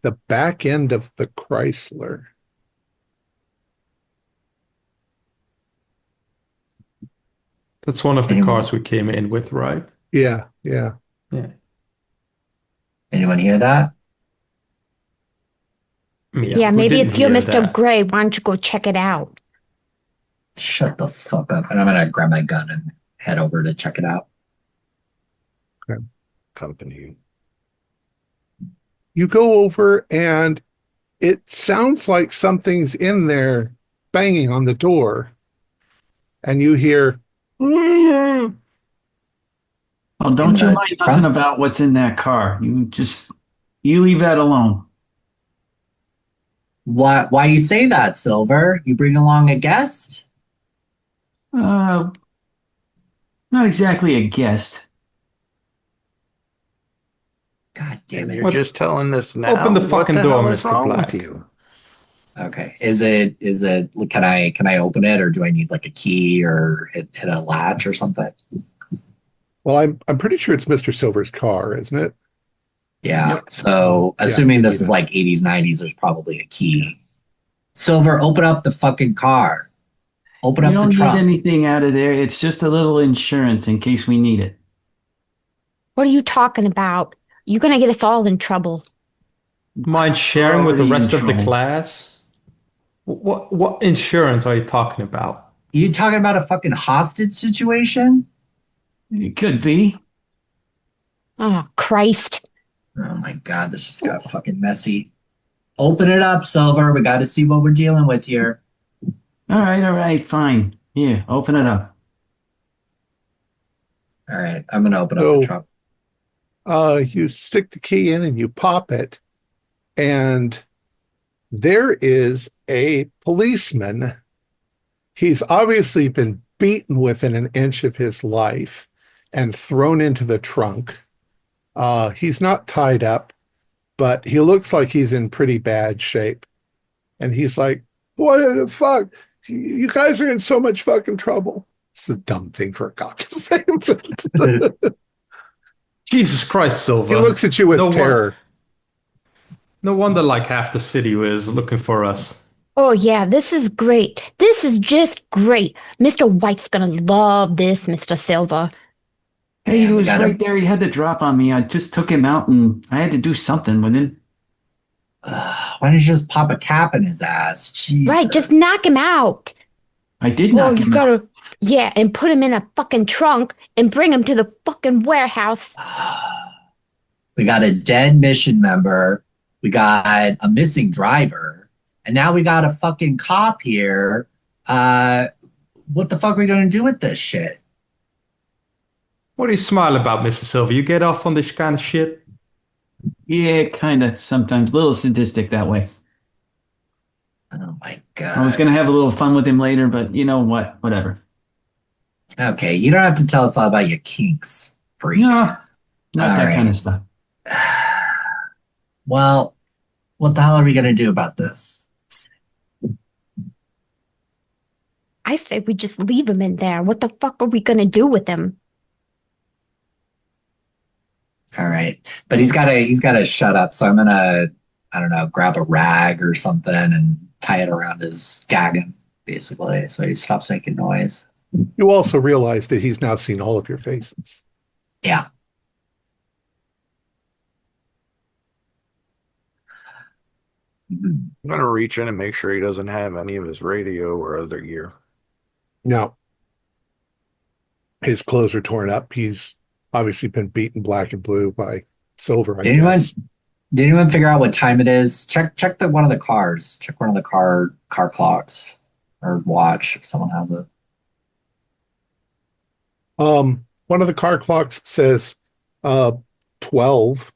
the back end of the Chrysler. That's one of the Anyone- cars we came in with, right? Yeah. Yeah. Anyone Anyone hear that? Yeah, we maybe didn't it's you, hear Mr. that. Gray. Why don't you go check it out? Shut the fuck up. And I'm gonna grab my gun and head over to check it out. Company. You go over and it sounds like something's in there banging on the door. And you hear, Well, In don't you the mind nothing trunk? about what's in that car. You leave that alone. Why you say that, Silver? You bring along a guest? Uh, Not exactly a guest. God damn And it. you're What? just telling this now? Open the What fucking the door, hell is Mr. wrong Black. with you? Okay. Is it can I open it, or do I need like a key or hit a latch or something? well, I'm pretty sure it's Mr. Silver's car, isn't it? Yeah. Yep. So Yeah, assuming you this need is a- like 80s, 90s, there's probably a key. Silver, open up the fucking car. Open You up the don't need trunk. anything out of there. It's just a little insurance in case we need it. What are you talking about? You're gonna get us all in trouble. Mind We're sharing with the already in rest of the trouble. class? What insurance are you talking about? You talking about a fucking hostage situation? It could be. Oh, Christ. Oh my god, this just got fucking messy. Open it up, Silver. We got to see what we're dealing with here. All right, fine. Here, open it up. All right, I'm gonna open up the So trunk. you stick the key in and you pop it, and there is a policeman. He's obviously been beaten within an inch of his life and thrown into the trunk. He's not tied up, but he looks like he's in pretty bad shape. And he's like, what the fuck? You guys are in so much fucking trouble. It's a dumb thing for a cop to say, but Jesus Christ, Silver. he looks at you with No terror. No wonder like half the city is looking for us. Oh, yeah, this is great. This is just great. Mr. White's gonna love this, Mr. Silver. Hey, he Man, we was got right him. there. He had the drop on me. I just took him out and I had to do something with him. Why don't you just pop a cap in his ass? Jesus. Right, just knock him out. I did Oh, knock you him out. gotta, yeah, and put him in a fucking trunk and bring him to the fucking warehouse. We got a dead mission member. We got a missing driver. And now we got a fucking cop here. What the fuck are we going to do with this shit? What do you smile about, Mr. Silver? You get off on this kind of shit? Yeah, kind of sometimes. A little sadistic that way. Oh my I was God. going to have a little fun with him later, but you know what? Whatever. Okay, you don't have to tell us all about your kinks, freak. No, not All that kind right. of stuff. Well, what the hell are we going to do about this? I say we just leave him in there. What the fuck are we gonna do with him? All right. But he's gotta shut up. So I'm gonna, I don't know, grab a rag or something and tie it around his gagging, basically, so he stops making noise. You also realize that he's now seen all of your faces. Yeah. Mhm. I'm gonna reach in and make sure he doesn't have any of his radio or other gear. Now, his clothes are torn up. He's obviously been beaten black and blue by Silver, I Did anyone guess. did anyone figure out what time it is? Check the one of the cars. Check one of the car clocks or watch if someone has it. One of the car clocks says 12,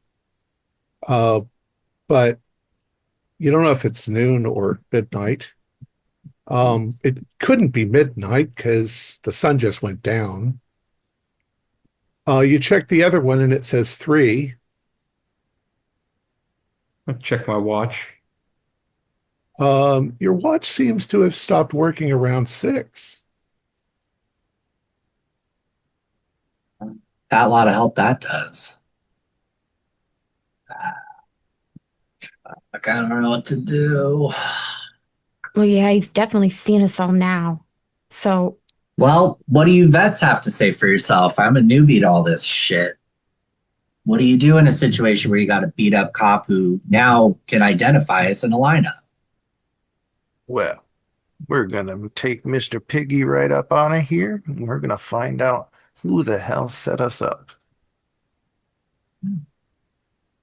uh, but you don't know if it's noon or midnight. It couldn't be midnight because the sun just went down. You check the other one and it says 3. I'll check my watch. Your watch seems to have stopped working around 6. That lot of help that does. Like, I don't know what to do. Well, yeah, he's definitely seen us all now. So, Well, what do you vets have to say for yourself? I'm a newbie to all this shit. What do you do in a situation where you got a beat up cop who now can identify us in a lineup? Well, we're gonna take Mr. Piggy right up out of here, and we're gonna find out who the hell set us up.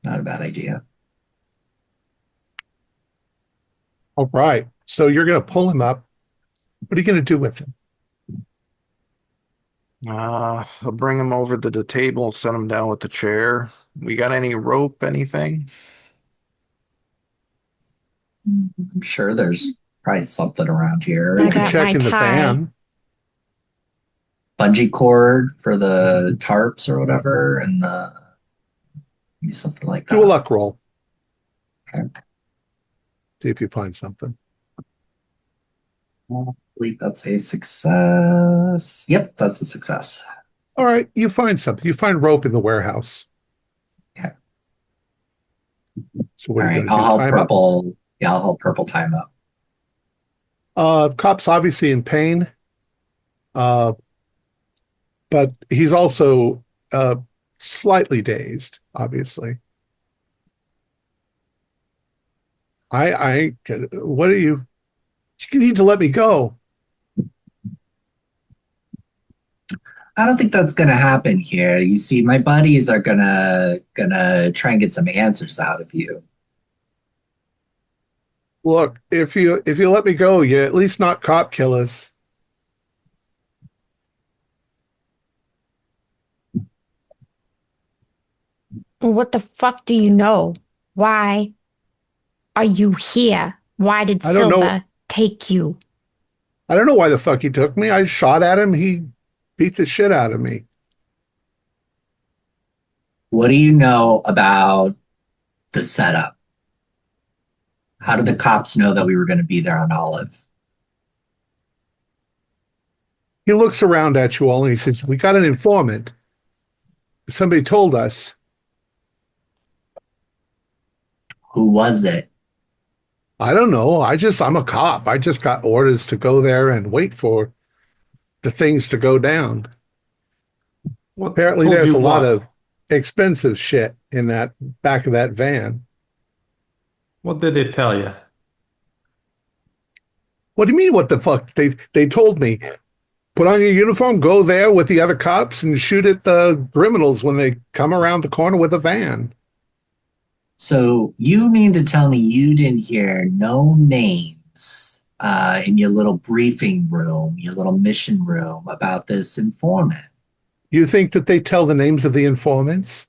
Not a bad idea. All right. So you're going to pull him up. What are you going to do with him? I'll bring him over to the table, set him down with the chair. We got any rope, anything? I'm sure there's probably something around here. I You could got check my in the tie. van. Bungee cord for the tarps or whatever, and the maybe something like Do a that. luck roll. Okay. See if you find something. I believe that's a success. Yep, that's a success. All right. You find something. You find rope in the warehouse. Okay. So what All are you right, going to do? I'll Tie help him up? purple. Yeah, I'll help purple time up. Cop's obviously in pain, uh, but he's also slightly dazed, obviously. What are you? You need to let me go. I don't think that's gonna happen here. You see, my buddies are gonna try and get some answers out of you. Look, if you let me go, you at least not cop killers. What the fuck do you know? Why are you here? Why did I don't know. Silva take you? I don't know why the fuck he took me. I shot at him. He beat the shit out of me. What do you know about the setup? How did the cops know that we were going to be there on Olive? He looks around at you all and he says, "We got an informant. Somebody told us." Who was it? I don't know. I'm a cop. I just got orders to go there and wait for the things to go down. What Apparently, told there's you a lot what? of expensive shit in that back of that van. What did they tell you? What do you mean? What the fuck? They told me, put on your uniform, go there with the other cops, and shoot at the criminals when they come around the corner with a van. So you mean to tell me you didn't hear no names in your little briefing room, your little mission room about this informant? You think that they tell the names of the informants?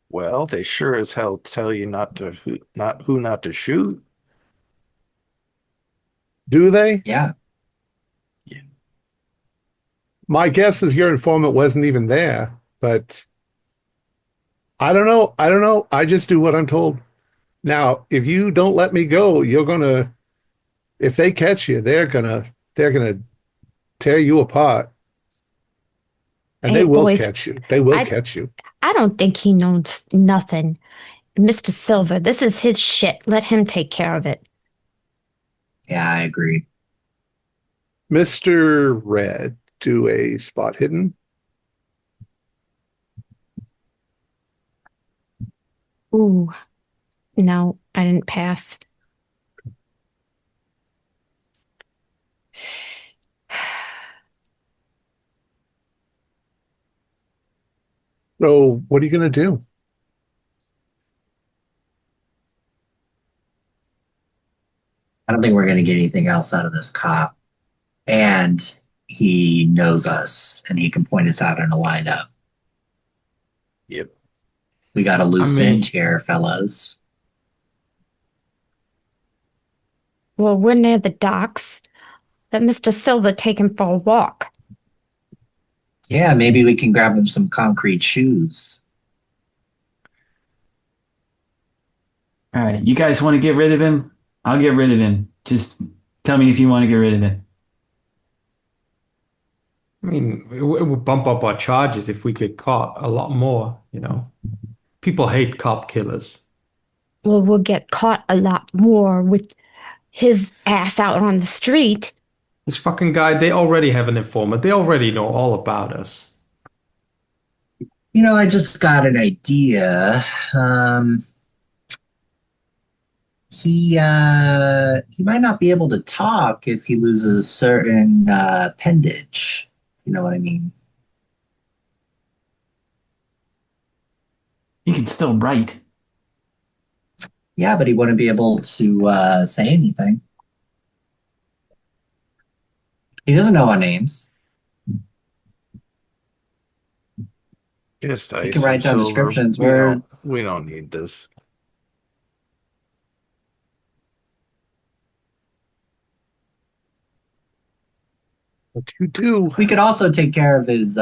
Well, they sure as hell tell you not to shoot. Do they? Yeah. My guess is your informant wasn't even there, but I don't know. I don't know. I just do what I'm told. Now, if you don't let me go, if they catch you, they're gonna tear you apart. And Hey, they will boys, catch you. They will I catch you. I don't think he knows nothing. Mr. Silver, this is his shit. Let him take care of it. Yeah, I agree. Mr. Red, do a spot hidden. Ooh, no, I didn't pass. So what are you gonna do? I don't think we're going to get anything else out of this cop. And he knows us and he can point us out in a lineup. Yep. We got a I loose mean, end here, fellas. Well, we're near the docks. Let Mr. Silver take him for a walk. Yeah, maybe we can grab him some concrete shoes. All right, you guys want to get rid of him? I'll get rid of him. Just tell me if you want to get rid of him. I mean, it would bump up our charges if we get caught a lot more, you know. People hate cop killers. Well, we'll get caught a lot more with his ass out on the street. This fucking guy, they already have an informant. They already know all about us. I just got an idea. Um, he might not be able to talk if he loses certain appendage. You know what I mean? You can still write. Yeah, but he wouldn't be able to say anything. He doesn't know our names. Just He can ice him, write down Silver. descriptions. We Where don't we don't need this. What you do? we could also take care of his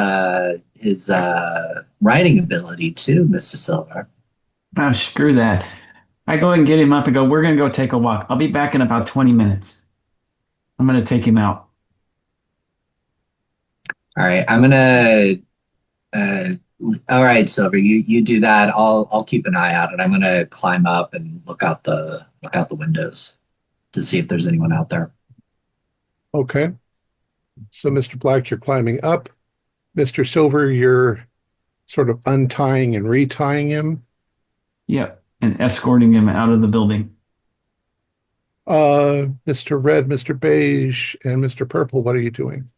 writing ability too, Mr. Silver. Oh, screw that. I go and get him up and go, we're going to go take a walk. I'll be back in about 20 minutes. I'm going to take him out. All right, I'm gonna. Uh, all right, Silver, you do that. I'll keep an eye out, and I'm gonna climb up and look out the windows to see if there's anyone out there. Okay. So, Mr. Black, you're climbing up. Mr. Silver, you're sort of untying and retying him. Yep. And escorting him out of the building. Mr. Red, Mr. Beige, and Mr. Purple, what are you doing?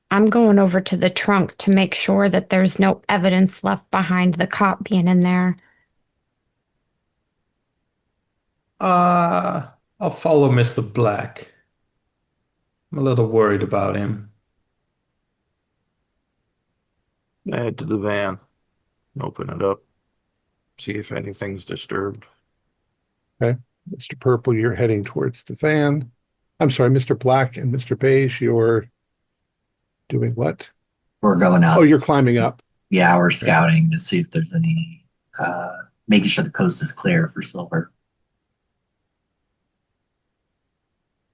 I'm going over to the trunk to make sure that there's no evidence left behind the cop being in there. Uh, I'll follow Mr. Black. I'm a little worried about him. Head to the van. Open it up. See if anything's disturbed. Okay. Mr. Purple, you're heading towards the van. I'm sorry, Mr. Black and Mr. Beige, you're doing what? We're going Oh, up. you're climbing up. Yeah, we're scouting to see if there's any, making sure the coast is clear for Silver.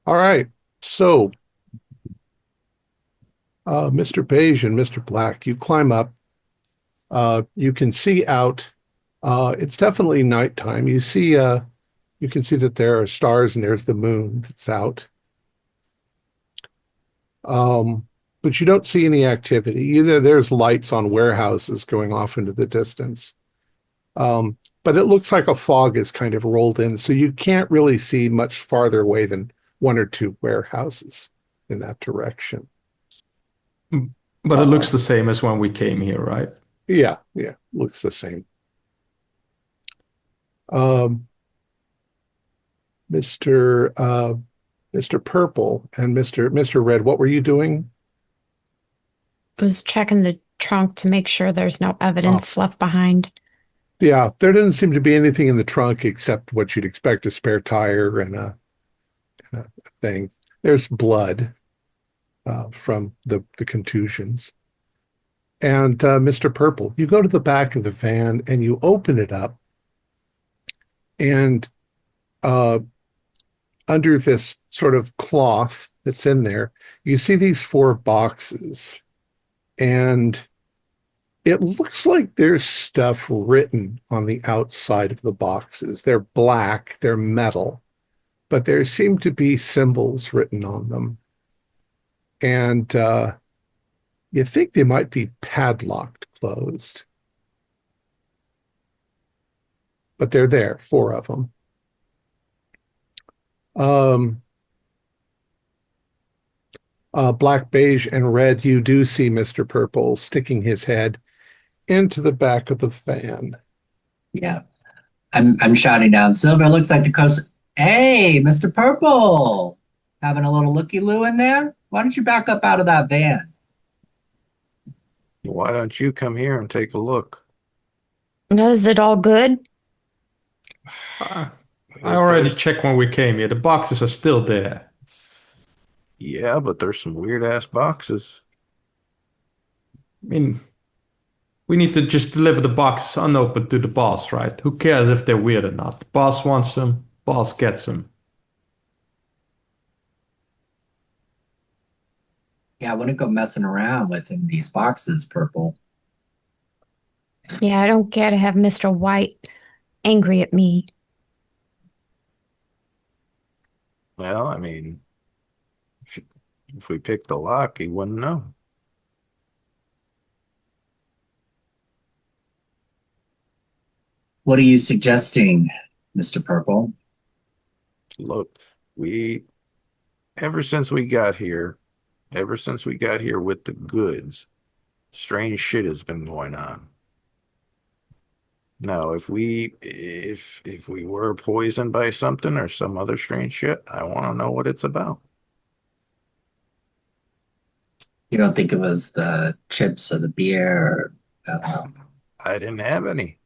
All right. So, Mr. Beige and Mr. Black, you climb up. You can see out. It's definitely nighttime. You can see that there are stars and there's the moon that's out. But you don't see any activity. Either there's lights on warehouses going off into the distance. But it looks like a fog is kind of rolled in, so you can't really see much farther away than one or two warehouses in that direction. But it looks Uh, the same as when we came here, right? yeah, looks the same. Um, Mr. Mr. Purple and Mr. Red, what were you doing? I was checking the trunk to make sure there's no Oh, evidence left behind. yeah, there doesn't seem to be anything in the trunk except what you'd expect, a spare tire and a thing. There's blood from the contusions. And Mr. Purple, you go to the back of the van and you open it up, and uh, under this sort of cloth that's in there, you see these four boxes, and it looks like there's stuff written on the outside of the boxes. They're black, they're metal, but there seem to be symbols written on them. And you think they might be padlocked closed, but they're there, four of them. Um, Black, Beige, and Red, you do see Mr. Purple sticking his head into the back of the van. Yeah. I'm shouting down, Silver, looks like the coast. Hey, Mr. Purple! Having a little looky-loo in there? Why don't you back up out of that van? Why don't you come here and take a look? Is it all good? I already There's, checked when we came here. The boxes are still there. yeah, but there's some weird ass boxes. I mean, we need to just deliver the boxes unopened to the boss, right? Who cares if they're weird or not? The boss wants them, boss gets them. Yeah, I wouldn't go messing around within these boxes, Purple. Yeah, I don't care to have Mr. White angry at me. Well, I mean, if we picked the lock, he wouldn't know. What are you suggesting, Mr. Purple? Look, we ever since we got here, ever since we got here with the goods, strange shit has been going on. Now, if we were poisoned by something or some other strange shit, I want to know what it's about. You don't think it was the chips or the beer or I don't know. I didn't have any.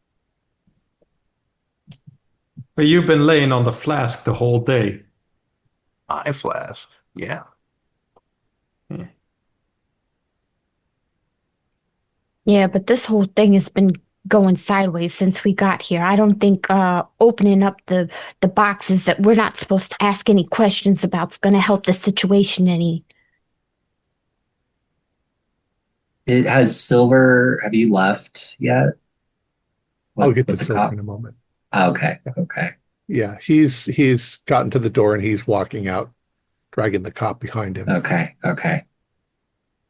But you've been laying on the flask the whole day. My flask. Yeah. Yeah. Yeah, but this whole thing has been going sideways since we got here. I don't think opening up the boxes that we're not supposed to ask any questions about is going to help the situation any. It has Silver. Have you left yet? I'll get to With the Silver cop? in a moment. Okay, okay. Yeah, he's gotten to the door and he's walking out, dragging the cop behind him. Okay, okay.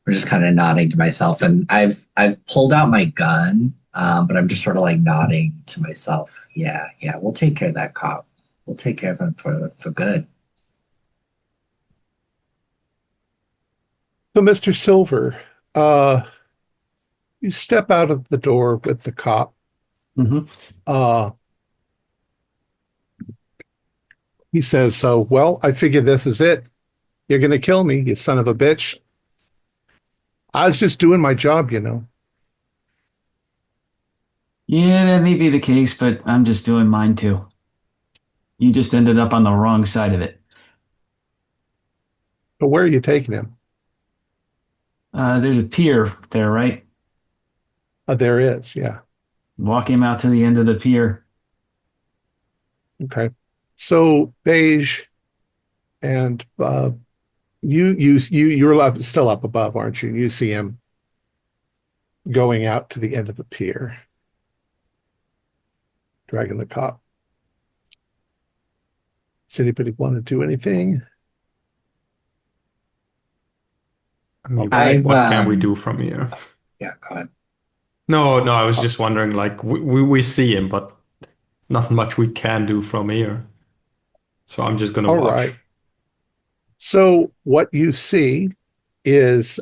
We're just kind of nodding to myself, and I've pulled out my gun, but I'm just sort of like nodding to myself. Yeah, yeah. We'll take care of that cop. We'll take care of him for good. So, Mr. Silver, you step out of the door with the cop. Mm-hmm. Uh, he says, "So, well, I figure this is it. You're gonna kill me, you son of a bitch. I was just doing my job, you know." Yeah, that may be the case, but I'm just doing mine too. You just ended up on the wrong side of it. But where are you taking him? There's a pier there, right? There is, yeah. Walk him out to the end of the pier. Okay. So, Beige and you're still up above, aren't you? You see him going out to the end of the pier, dragging the cop. Does anybody want to do anything? I mean, Okay. I've what can we do from here? yeah, go ahead. No, no, I was Uh, just wondering, like, we see him, but not much we can do from here. So I'm just gonna all watch. right. So what you see is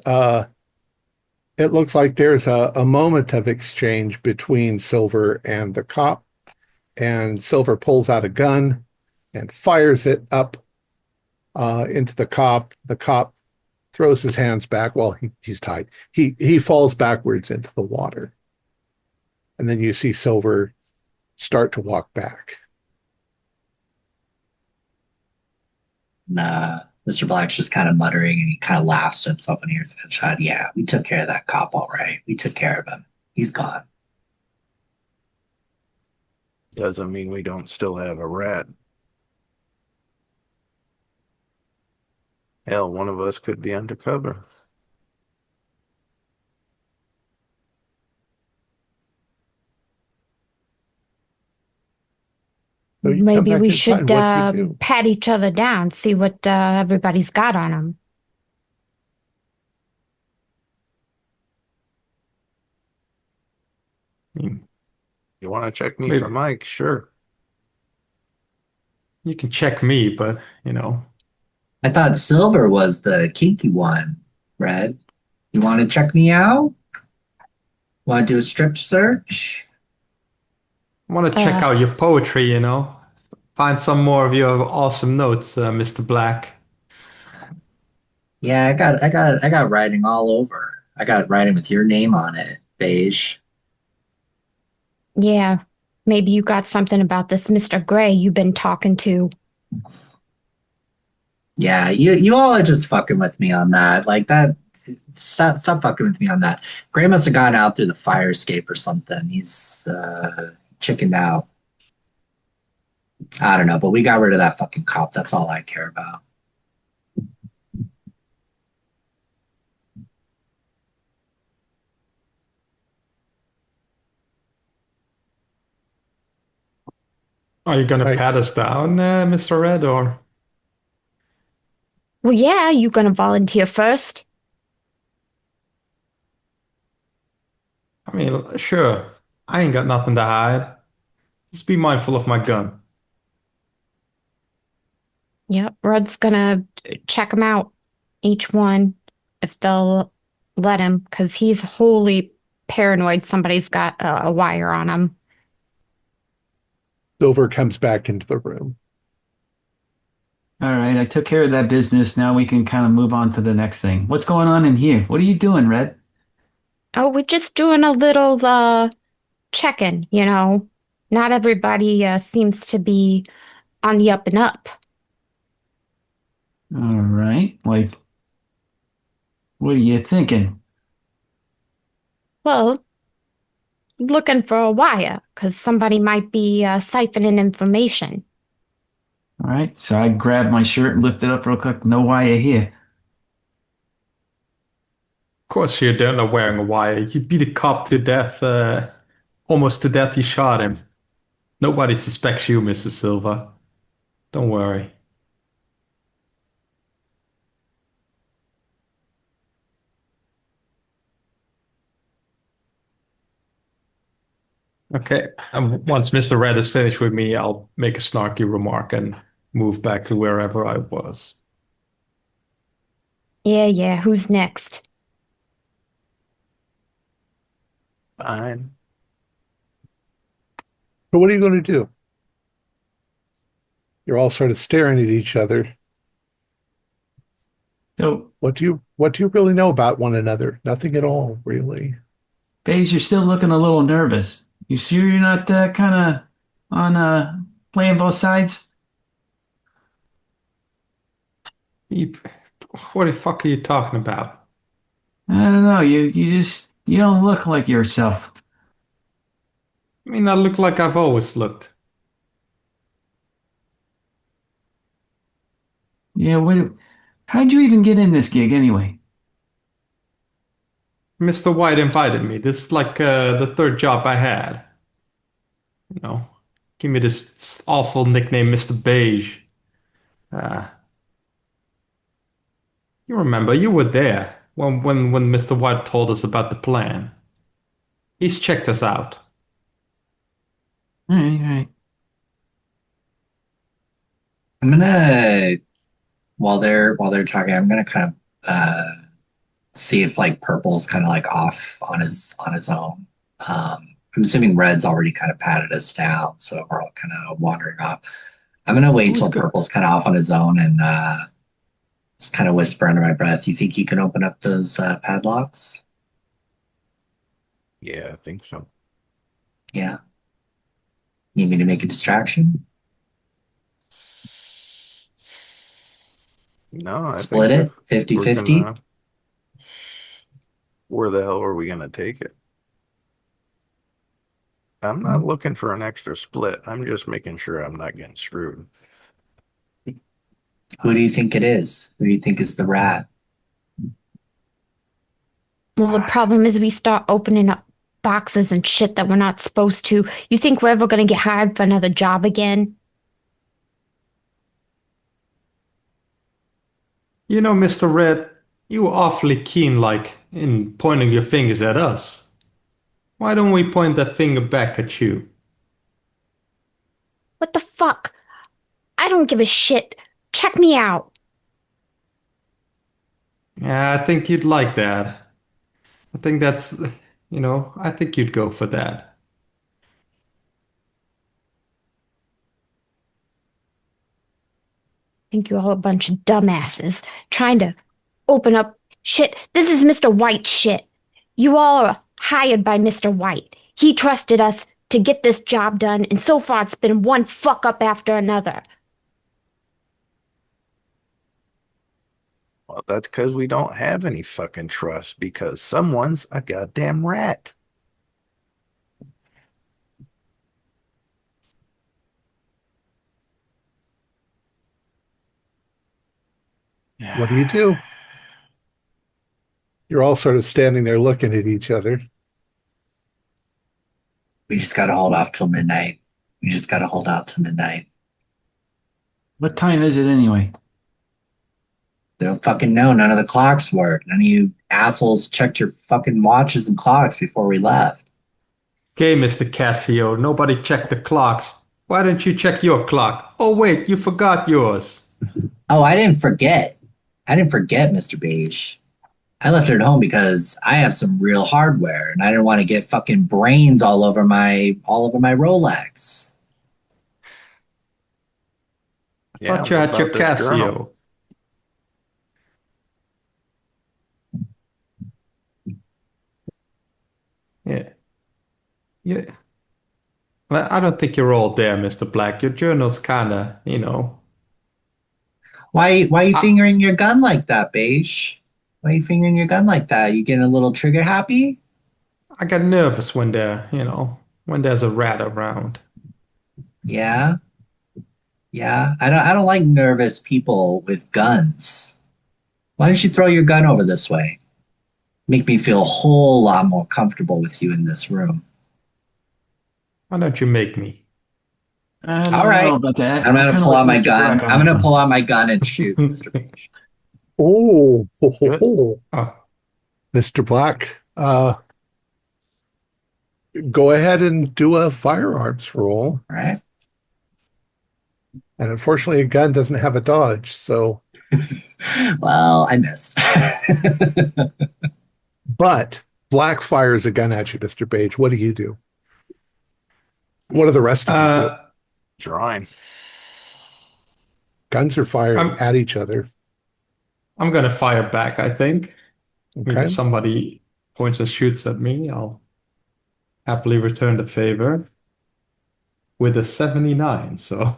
it looks like there's a moment of exchange between Silver and the cop, and Silver pulls out a gun and fires it up into the cop. The cop throws his hands back. Well, he's tied. He falls backwards into the water. And then you see Silver start to walk back. And Mr. Black's just kind of muttering, and he kind of laughs to himself and hears that shot. Yeah, we took care of that cop all right. We took care of him. He's gone. Doesn't mean we don't still have a rat. Hell, one of us could be undercover. So you come Maybe back we inside. should What you do? pat each other down, see what everybody's got on them. I mean, You want to check me for maybe Mike? Sure. you can check me, but you know, I thought Silver was the kinky one, Red. You want to check me out? Want to do a strip search? I want to check Uh, out your poetry, you know. Find some more of your awesome notes, Mr. Black. Yeah, I got writing all over. I got writing with your name on it, Beige. yeah, maybe you got something about this Mr. Gray you've been talking to. Yeah, you all are just fucking with me on that. Like that. Stop fucking with me on that. Gray must have gone out through the fire escape or something. He's chickened out. I don't know, but we got rid of that fucking cop. That's all I care about. Are you gonna Right. pat us down, Mr. Red, or Well, yeah, you gonna volunteer first? I mean, sure. I ain't got nothing to hide. Just be mindful of my gun. Yep, Rudd's gonna check them out, each one, if they'll let him, because he's wholly paranoid somebody's got a wire on him. Silver comes back into the room. All right, I took care of that business. Now we can kind of move on to the next thing. What's going on in here? What are you doing, Red? Oh, we're just doing a little check-in, you know. Not everybody seems to be on the up and up. All right, like, what are you thinking? Well, looking for a wire, because somebody might be siphoning information. All right, so I grabbed my shirt and lifted up real quick. No wire here. Of course, you don't know wearing a wire. You beat a cop to death, almost to death. You shot him. Nobody suspects you, Mrs. Silva. Don't worry. Okay. Once Mr. Red is finished with me, I'll make a snarky remark and move back to wherever I was. Yeah, yeah, who's next? Fine. So what are you going to do? You're all sort of staring at each other. So, What do you really know about one another? Nothing at all, really. Paige, you're still looking a little nervous. You sure you're not kind of on playing both sides? You, what the fuck are you talking about? I don't know. You don't look like yourself. I mean, I look like I've always looked. Yeah, how'd you even get in this gig anyway? Mr. White invited me. This is like the third job I had. You know, give me this awful nickname, Mr. Beige. Uh, you remember, you were there when Mr. White told us about the plan. He's checked us out. All right. I'm gonna while they're talking, I'm gonna kind of see if like Purple's kind of like off on his own. I'm assuming Red's already kind of patted us down, so we're all kind of wandering off. I'm gonna wait Who's till go- Purple's kind of off on his own and just kind of whisper under my breath. You think you can open up those padlocks? Yeah, I think so. Yeah. Need me to make a distraction? No, I Split think it 50 we're 50? gonna. Where the hell are we gonna take it? I'm not looking for an extra split. I'm just making sure I'm not getting screwed. Who do you think it is? Who do you think is the rat? Well, the problem is we start opening up boxes and shit that we're not supposed to. You think we're ever gonna get hired for another job again? You know, Mr. Red, you were awfully keen, like, in pointing your fingers at us. Why don't we point that finger back at you? What the fuck? I don't give a shit. Check me out. Yeah, I think you'd like that. I think that's, I think you'd go for that. Think you all a bunch of dumbasses trying to open up shit. This is Mr. White shit. You all are hired by Mr. White. He trusted us to get this job done, and so far it's been one fuck up after another. Well, that's because we don't have any fucking trust because someone's a goddamn rat. What do you do? You're all sort of standing there looking at each other. We just got to hold off till midnight. We just got to hold out till midnight. What time is it anyway? They don't fucking know. None of the clocks work. None of you assholes checked your fucking watches and clocks before we left. Okay, Mr. Cassio, nobody checked the clocks. Why don't you check your clock? Oh, wait, you forgot yours. Oh, I didn't forget. I didn't forget, Mr. Beige. I left it at home because I have some real hardware and I didn't want to get fucking brains all over my Rolex. Yeah, Thought you what had your about this journal? Casio. Yeah, yeah. Well, I don't think you're all there, Mr. Black. Your journal's kinda. Why are you I, fingering your gun like that, Beige? Why are you fingering your gun like that? You getting a little trigger happy? I get nervous when there's a rat around. Yeah, yeah. I don't like nervous people with guns. Why don't you throw your gun over this way? Make me feel a whole lot more comfortable with you in this room. Why don't you make me? I All don't know right. about that. I'm I'm gonna kind of pull with out my Mr. Black gun. on I'm that gonna one. pull out my gun and shoot, Mr. Beige. Oh, ho, ho, Good. ho. Oh, Mr. Black, go ahead and do a firearms roll. All right. And unfortunately, a gun doesn't have a dodge. So, Well, I missed. but Black fires a gun at you, Mr. Page. What do you do? What do the rest of you do? uh, Drawing. Guns are firing I'm at each other. I'm gonna fire back, I think. I mean, if Okay. somebody points and shoots at me, I'll happily return the favor with a 79. So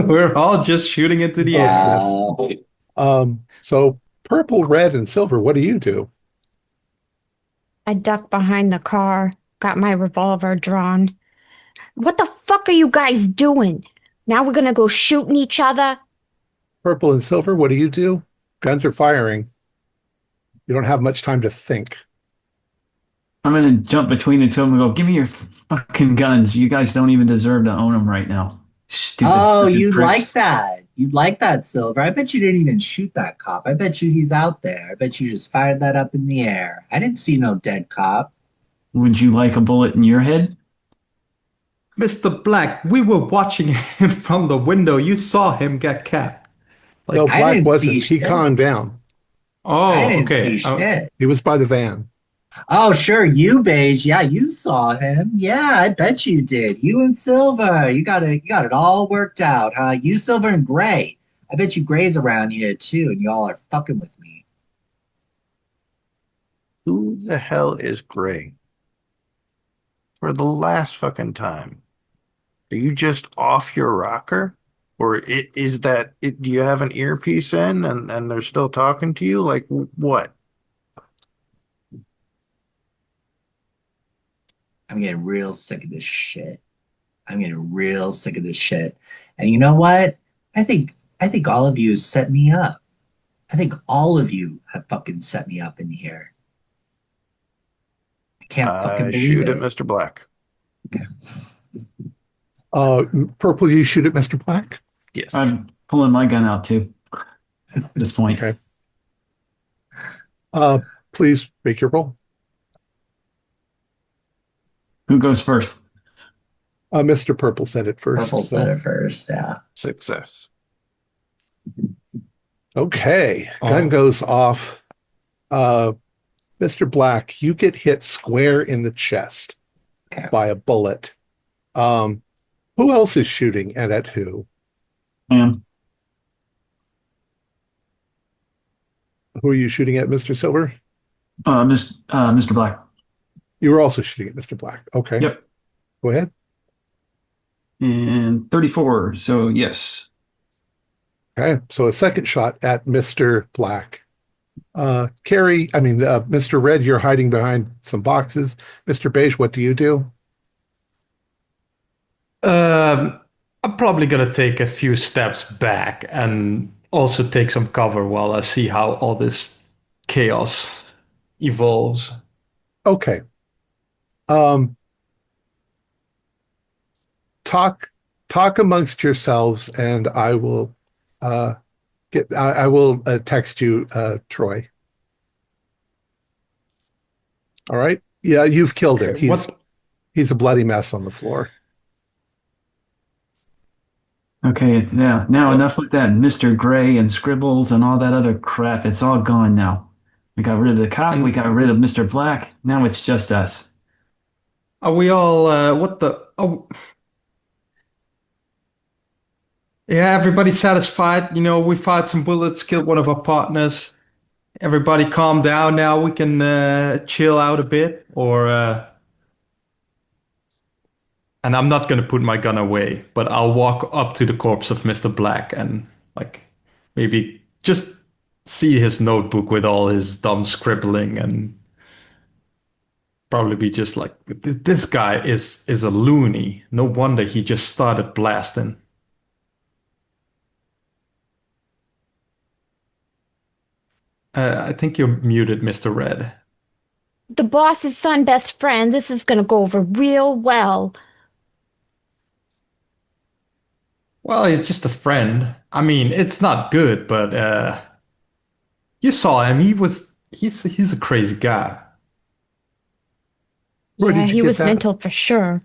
we're all just shooting into the Both air. miss. Wow. So purple, red, and silver, what do you do? I ducked behind the car, got my revolver drawn. What the fuck are you guys doing? Now we're gonna go shooting each other? Purple and silver, what do you do? Guns are firing. You don't have much time to think. I'm gonna jump between the two of them and go, "Give me your fucking guns. You guys don't even deserve to own them right now. Stupid Oh, fucking you'd like pricks." that. You'd like that, Silver. I bet you didn't even shoot that cop. I bet you he's out there. I bet you just fired that up in the air. I didn't see no dead cop. Would you like a bullet in your head? Mr. Black, we were watching him from the window. You saw him get capped. No, Like, I Black didn't see wasn't. He shit. calmed down. I oh, didn't see okay. shit. He was by the van. Oh, sure, you, Beige. Yeah, you saw him. Yeah, I bet you did. You and Silver. You got it all worked out, huh? You, Silver, and Gray. I bet you Gray's around here too, and y'all are fucking with me. Who the hell is Gray? For the last fucking time. Are you just off your rocker? Or is that it? Do you have an earpiece in and they're still talking to you? Like what? I'm getting real sick of this shit. I'm getting real sick of this shit. And you know what? I think all of you set me up. I think all of you have fucking set me up in here. I can't fucking believe Shoot at it. Mr. Black. Uh, Purple, you shoot at Mr. Black? Yes. I'm pulling my gun out too at this point. Okay. Please make your roll. Who goes first? Mr. Purple said it first. Purple So. said it first, yeah. Success. Okay. Gun Oh, goes off. Uh, Mr. Black, you get hit square in the chest Okay. by a bullet. Who else is shooting and at who? And Who are you shooting at, Mr. Silver? Mr. Black. You were also shooting at Mr. Black. Okay. Yep. Go ahead. And 34. So yes. Okay. So a second shot at Mr. Black. Mr. Red, you're hiding behind some boxes. Mr. Beige, what do you do? I'm probably gonna take a few steps back and also take some cover while I see how all this chaos evolves. Okay. Um, talk amongst yourselves, and I will I will text you, Troy. All right. Yeah, you've killed him. Okay, He's He's a bloody mess on the floor. Okay, now enough with that Mr. Gray and Scribbles and all that other crap. It's all gone now. We got rid of the cop, we And got rid of Mr. Black. Now it's just us. are we all, what the? Oh, yeah, everybody satisfied. You know, we fired some bullets, killed one of our partners. Everybody calm down now. We can chill out a bit. And I'm not gonna put my gun away, but I'll walk up to the corpse of Mr. Black and like maybe just see his notebook with all his dumb scribbling and probably be just like, this guy is a loony. No wonder he just started blasting. I think you're muted, Mr. Red. The boss's son best friend. This is gonna go over real well. Well, he's just a friend. I mean, it's not good, but you saw him. He's a crazy guy. Where Yeah, did you he get was that? mental for sure.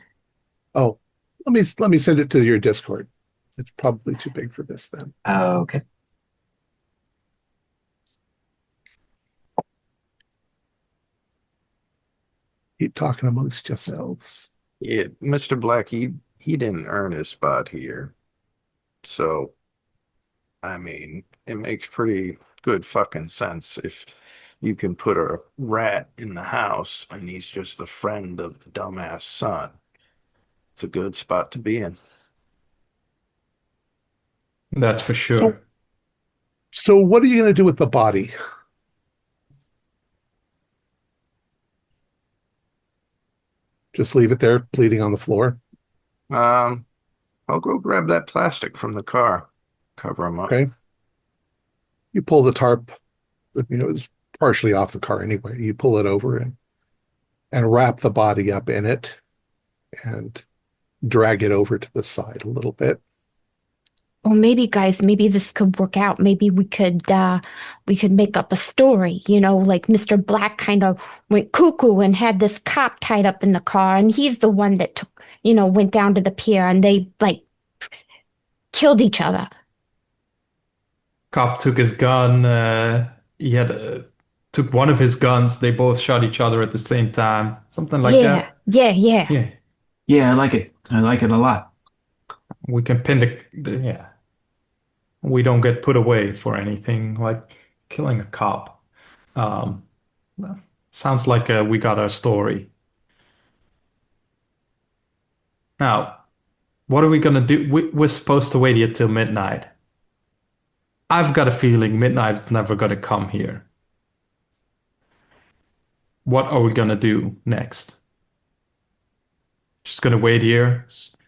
Oh, let me send it to your Discord. It's probably too big for this then. Okay. Keep talking amongst yourselves. Yeah, Mr. Black, he didn't earn his spot here. So, I mean, it makes pretty good fucking sense if you can put a rat in the house and he's just the friend of the dumbass son. It's a good spot to be in. That's for So, sure. so what are you going to do with the body? Just leave it there, bleeding on the floor. Um, I'll go grab that plastic from the car, cover him up. Okay. You pull the tarp, it's partially off the car anyway. You pull it over and wrap the body up in it and drag it over to the side a little bit. Or maybe, guys, maybe this could work out. Maybe we could make up a story, like Mr. Black kind of went cuckoo and had this cop tied up in the car, and he's the one that went down to the pier and they like killed each other. Cop took his gun. He had took one of his guns. They both shot each other at the same time. Something like Yeah, that. yeah. Yeah, Yeah, I like it. I like it a lot. we can pin yeah. We don't get put away for anything like killing a cop. Um, well, sounds like we got our story. Now, what are we gonna do? We're supposed to wait here till midnight. I've got a feeling midnight's never gonna come here. What are we gonna do next? Just gonna wait here,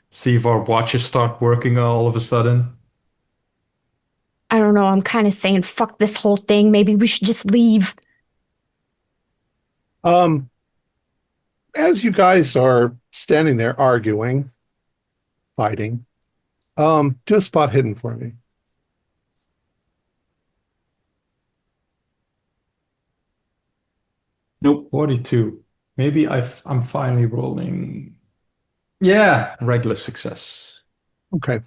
see if our watches start working all of a sudden. I don't know. I'm kind of saying fuck this whole thing. Maybe we should just leave. Um, as you guys are standing there arguing, fighting, do a spot hidden for me. Nope. 42. Maybe I'm finally rolling. Yeah, regular success. Okay.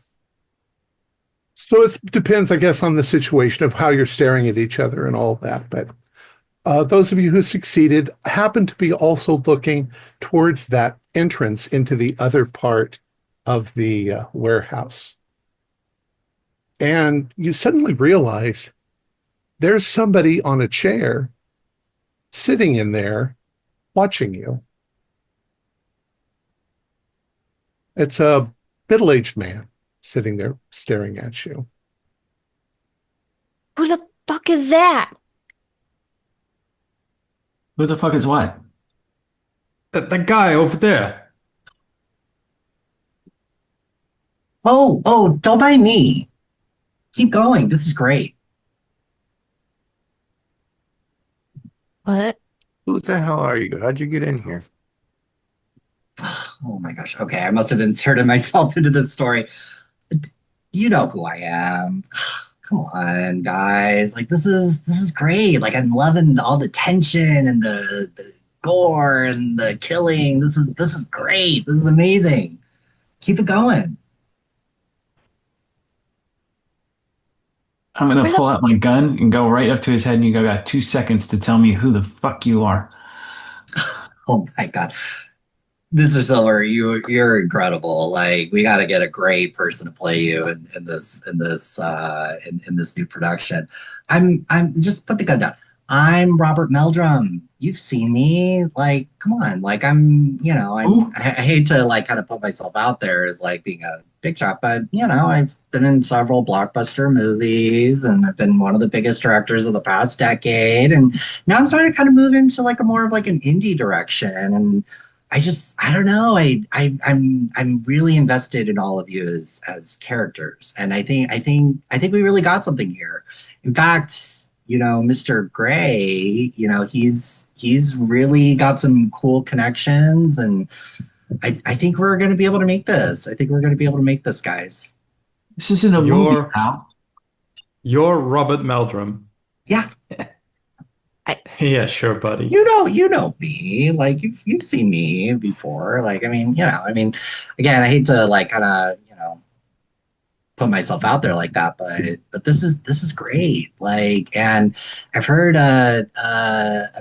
So it depends, I guess, on the situation of how you're staring at each other and all of that. But those of you who succeeded happen to be also looking towards that entrance into the other part of the warehouse. And you suddenly realize there's somebody on a chair sitting in there watching you. It's a middle-aged man sitting there staring at you. Who the fuck is that? Who the fuck is what? That guy over there. Oh, don't mind me. Keep going. This is great. What? Who the hell are you? How'd you get in here? Oh my gosh. Okay, I must have inserted myself into this story. You know who I am. Come on, guys. Like this is great. Like I'm loving all the tension and the gore and the killing. This is great. This is amazing. Keep it going. I'm gonna Where the pull out my gun and go right up to his head, and you got 2 seconds to tell me who the fuck you are. Oh my god. Mr. Silver, you're incredible. Like we got to get a great person to play you in this new production. I'm just put the gun down. I'm Robert Meldrum. You've seen me. Like, come on. Like Who? I hate to like kind of put myself out there as like being a big shot, but I've been in several blockbuster movies and I've been one of the biggest directors of the past decade. And now I'm starting to kind of move into like a more of like an indie direction. And I don't know. I'm really invested in all of you as characters, and I think we really got something here. In fact, Mr. Gray, he's really got some cool connections, and I think we're going to be able to make this. I think we're going to be able to make this, guys. This isn't a movie, You're pal. you're Robert Meldrum. Yeah, Yeah, sure, buddy. you know me. Like you've seen me before. Like again, I hate to like kind of put myself out there like that, but this is great. Like, and I've heard a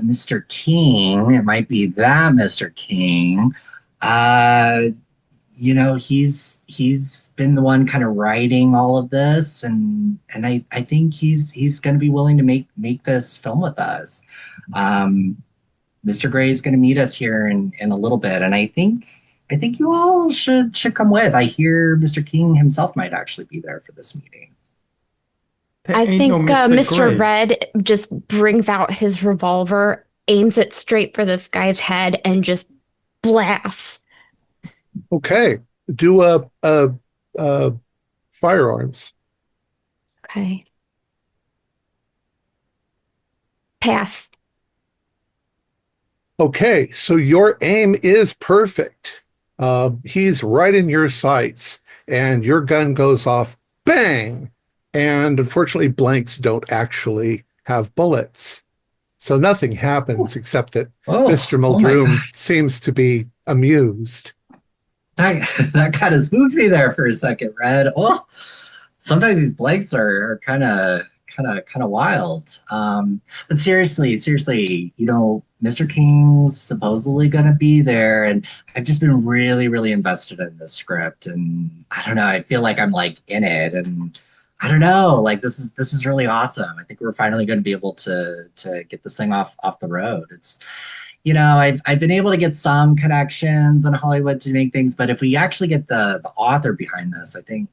Mr. King. It might be that Mr. King. Uh, he's been the one kind of writing all of this, and I think he's going to be willing to make this film with us. Um, Mr. Gray is going to meet us here in a little bit, and I think you all should come with. I hear Mr. King himself might actually be there for this meeting. There I ain't no think Mr. Mr. Gray. Red just brings out his revolver, aims it straight for this guy's head, and just blasts. Okay. Do a firearms. Okay. Pass. Okay, so your aim is perfect. He's right in your sights, and your gun goes off, bang! And unfortunately, blanks don't actually have bullets. So nothing happens except that Mr. Oh my god. Muldroom seems to be amused. That that kind of spooked me there for a second, Red. Oh, sometimes these blanks are kind of wild. But seriously, Mr. King's supposedly going to be there, and I've just been really, really invested in this script, and I don't know, I feel like I'm like in it, and I don't know, like this is really awesome. I think we're finally going to be able to get this thing off the road. It's I've been able to get some connections in Hollywood to make things, but if we actually get the author behind this, I think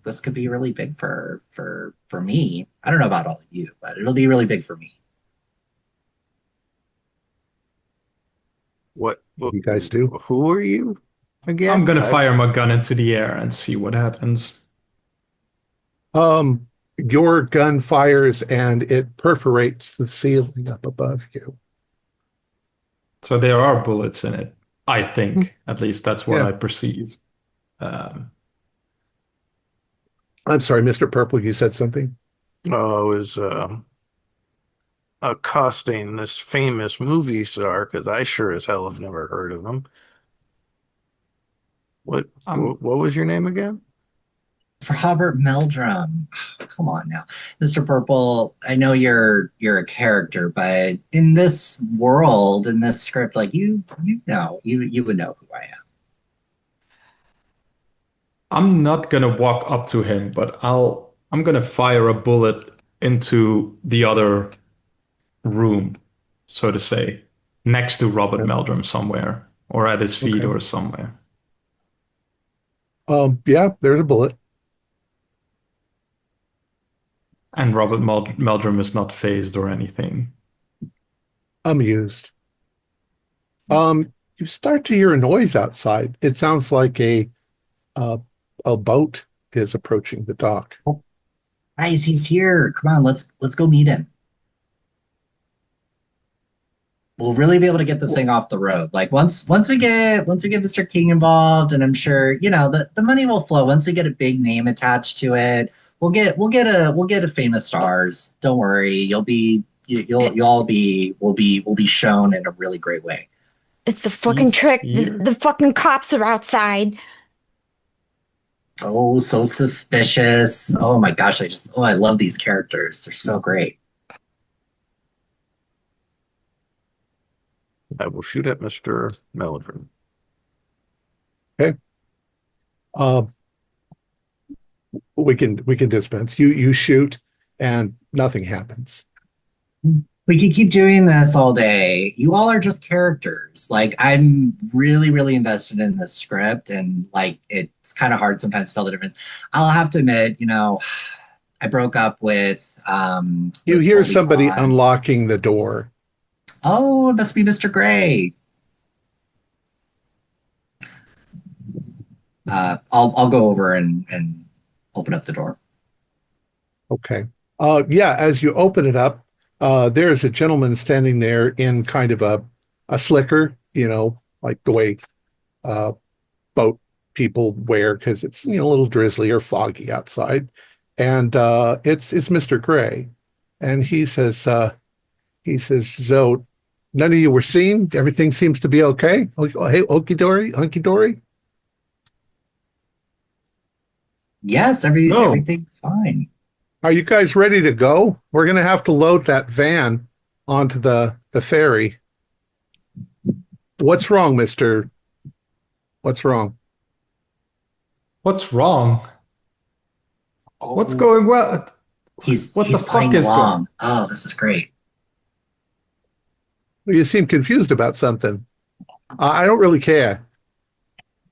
this could be really big for me. I don't know about all of you, but it'll be really big for me. What You guys do? who are you again? I'm gonna fire my gun into the air and see what happens. Your gun fires and it perforates the ceiling up above you. So there are bullets in it. I think, at least that's what Yeah. I perceive. Um, I'm sorry, Mr. Purple, you said something? I was accosting this famous movie star because I sure as hell have never heard of him. What I'm what was your name again? Robert Meldrum. Come on now. Mr. Purple, I know you're a character, but in this world, in this script, like you would know who I am. I'm not gonna walk up to him, but I'm gonna fire a bullet into the other room, so to say, next to Robert Okay. Meldrum somewhere, or at his feet Okay. or somewhere. Yeah, there's a bullet. And Meldrum is not phased or anything. Amused. You start to hear a noise outside. It sounds like uh, a boat is approaching the dock. Guys, he's here. Come on, let's go meet him. We'll really be able to get this thing off the road. Like once we get Mr. King involved, and I'm sure the money will flow once we get a big name attached to it. We'll get a famous stars. Don't worry, you'll be You'll all will be shown in a really great way. It's the fucking trick. You- The fucking cops are outside. Oh, so suspicious. Oh my gosh, I love these characters. They're so great. I will shoot at Mr. Meldrum. Uh, we can dispense. You shoot, and nothing happens. We could keep doing this all day. You all are just characters. Like, I'm really, really invested in this script, and like it's kind of hard sometimes to tell the difference. I'll have to admit, I broke up with You with hear Goldie somebody Hawn. unlocking the door. Oh, it must be Mr. Gray. I'll go over and open up the door. Okay. Yeah, as you open it up, there's a gentleman standing there in kind of a slicker, like the way boat people wear because it's a little drizzly or foggy outside. And it's Mr. Gray. And he says, so none of you were seen? Everything seems to be okay? Oh, hey, okie dory, hunky dory? Yes, No. everything's fine. Are you guys ready to go? We're going to have to load that van onto the ferry. What's wrong, mister? What's wrong? What's wrong? What's Oh, going well? He's What the he's fuck playing is going? along. Oh, this is great. You seem confused about something. I don't really care.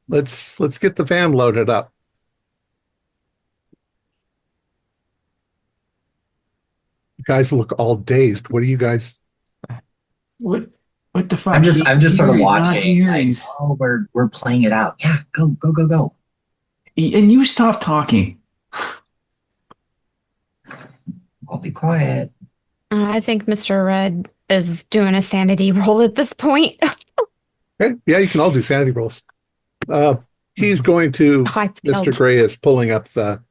Let's get the van loaded up. You guys look all dazed. What are you guys? What the fuck? I'm just sort of He's not watching. here. Like, oh, we're playing it out. Yeah, go, go, go, go. And you stop talking. I'll be quiet. I think Mr. Red is doing a sanity roll at this point. Okay. Yeah, you can all do sanity rolls. He's going to. I Mr. failed. Gray is pulling up the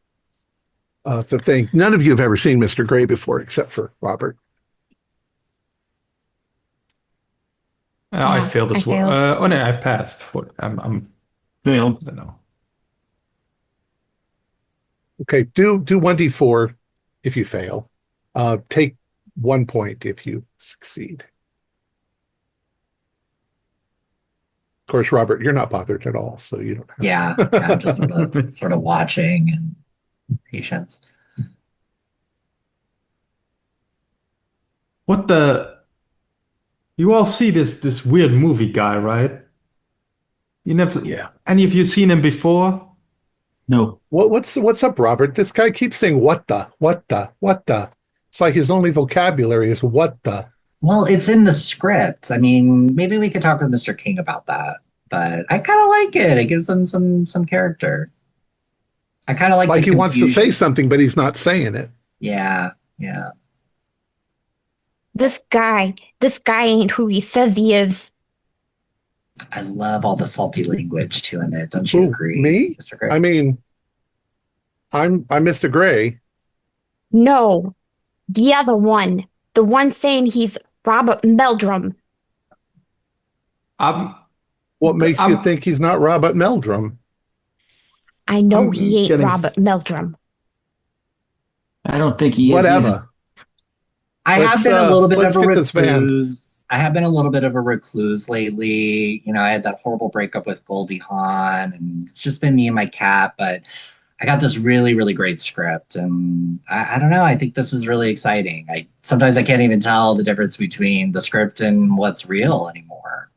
thing. None of you have ever seen Mr. Gray before, except for Robert. I Yeah, failed I as well. failed. Oh no, I passed. I'm Failed. I don't know. Okay, do 1d4 if you fail. Take 1 point if you succeed. Of course, Robert, you're not bothered at all, so you don't have. Yeah, I'm just sort of watching and patience. What the? You all see this weird movie guy, right? You never. Yeah. Any of you seen him before? No. What's up, Robert? This guy keeps saying what the, what the, what the. It's like his only vocabulary is what the. Well, it's in the script. I mean, maybe we could talk with Mr. King about that. But I kind of like it. It gives him some character. I kind of like Like the he wants to confusion. say something, but he's not saying it. Yeah, yeah. This guy ain't who he says he is. I love all the salty language too in it. Don't you Who, agree, me? Mr. Gray? I mean, I'm Mr. Gray. No, the other one. The one saying he's Robert Meldrum. I'm What makes you I'm think he's not Robert Meldrum? I know I'm he ain't getting Robert Meldrum. I don't think he is either. Whatever. I have Let's, been a little bit let's of a get this van. recluse. I have been a little bit of a recluse lately. I had that horrible breakup with Goldie Hawn, and it's just been me and my cat. But I got this really, really great script, and I don't know. I think this is really exciting. Sometimes I can't even tell the difference between the script and what's real anymore.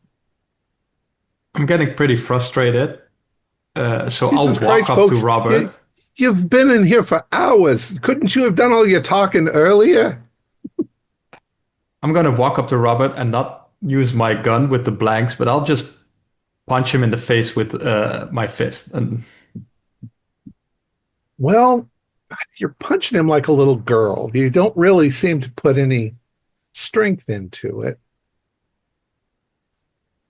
getting pretty frustrated. So I'll Jesus walk Christ, up folks. to Robert. You've been in here for hours. Couldn't you have done all your talking earlier? I'm gonna walk up to Robert and not use my gun with the blanks, but I'll just punch him in the face with my fist. And Well, you're punching him like a little girl. You don't really seem to put any strength into it.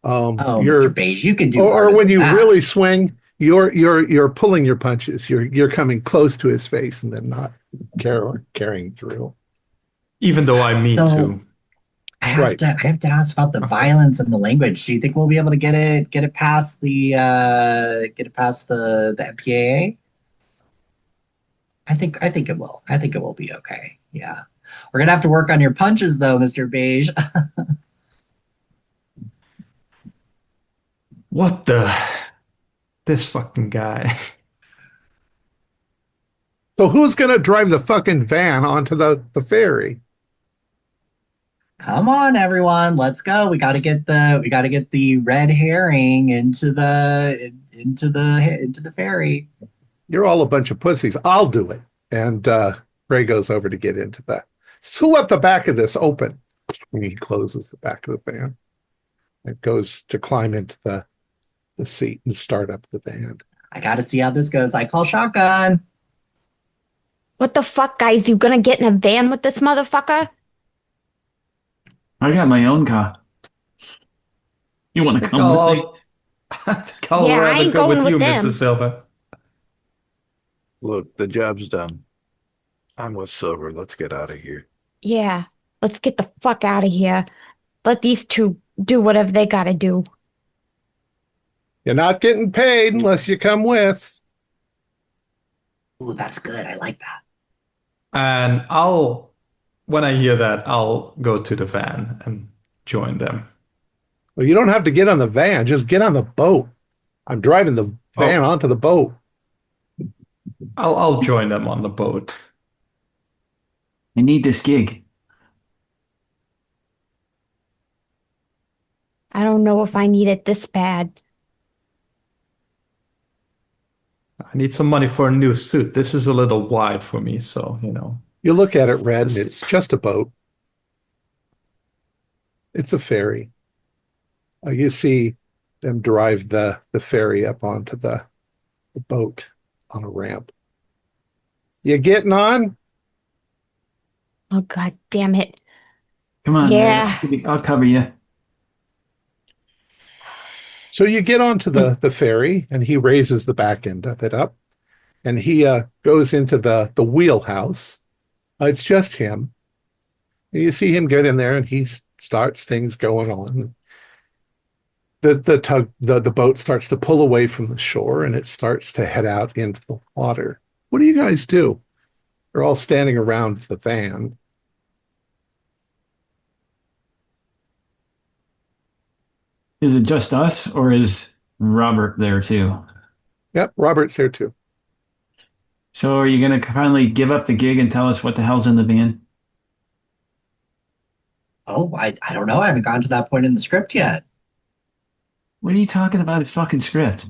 Oh, You're Mr. Beige, you could do or harder when than you that. really swing, you're pulling your punches. You're coming close to his face and then not carrying through. even though I mean So to. Right. I have to ask about the Okay. violence and the language. Do you think we'll be able to get it past the the MPAA? I think it will. I think it will be okay. Yeah. We're gonna have to work on your punches though, Mr. Beige. What the? This fucking guy. So who's gonna drive the fucking van onto the ferry? Come on, everyone, let's go. We gotta get the red herring into the ferry. You're all a bunch of pussies. I'll do it. And Ray goes over to get into that. So who left the back of this open? And he closes the back of the van. It goes to climb into the seat and start up the van. I gotta see how this goes. I call shotgun. What the fuck, guys? You gonna get in a van with this motherfucker? I got my own car. You want I to think come with me? I think I'll Yeah, I rather ain't go going with with you, them. Mr. Silva. Look, the job's done. I'm with Silver. Let's get out of here. Yeah, let's get the fuck out of here. Let these two do whatever they gotta do. You're not getting paid unless you come with. Ooh, that's good. I like that. And when I hear that, I'll go to the van and join them. Well, you don't have to get on the van. Just get on the boat. I'm driving the van Oh, onto the boat. I'll join them on the boat. I need this gig. I don't know if I need it this bad. I need some money for a new suit. This is a little wide for me, so You look at it, Red, and just it's just a boat. It's a ferry. You see them drive the ferry up onto the boat on a ramp. You getting on? Oh, god damn it. Come on, Ray. Yeah. I'll cover you. So you get onto the ferry, and he raises the back end of it up, and he goes into the wheelhouse. It's just him. And you see him get in there, and he starts things going on. The boat starts to pull away from the shore, and it starts to head out into the water. What do you guys do? They're all standing around the van. Is it just us, or is Robert there too? Yep, Robert's here too. So are you gonna finally give up the gig and tell us what the hell's in the van? Oh, I don't know. I haven't gotten to that point in the script yet. What are you talking about? A fucking script.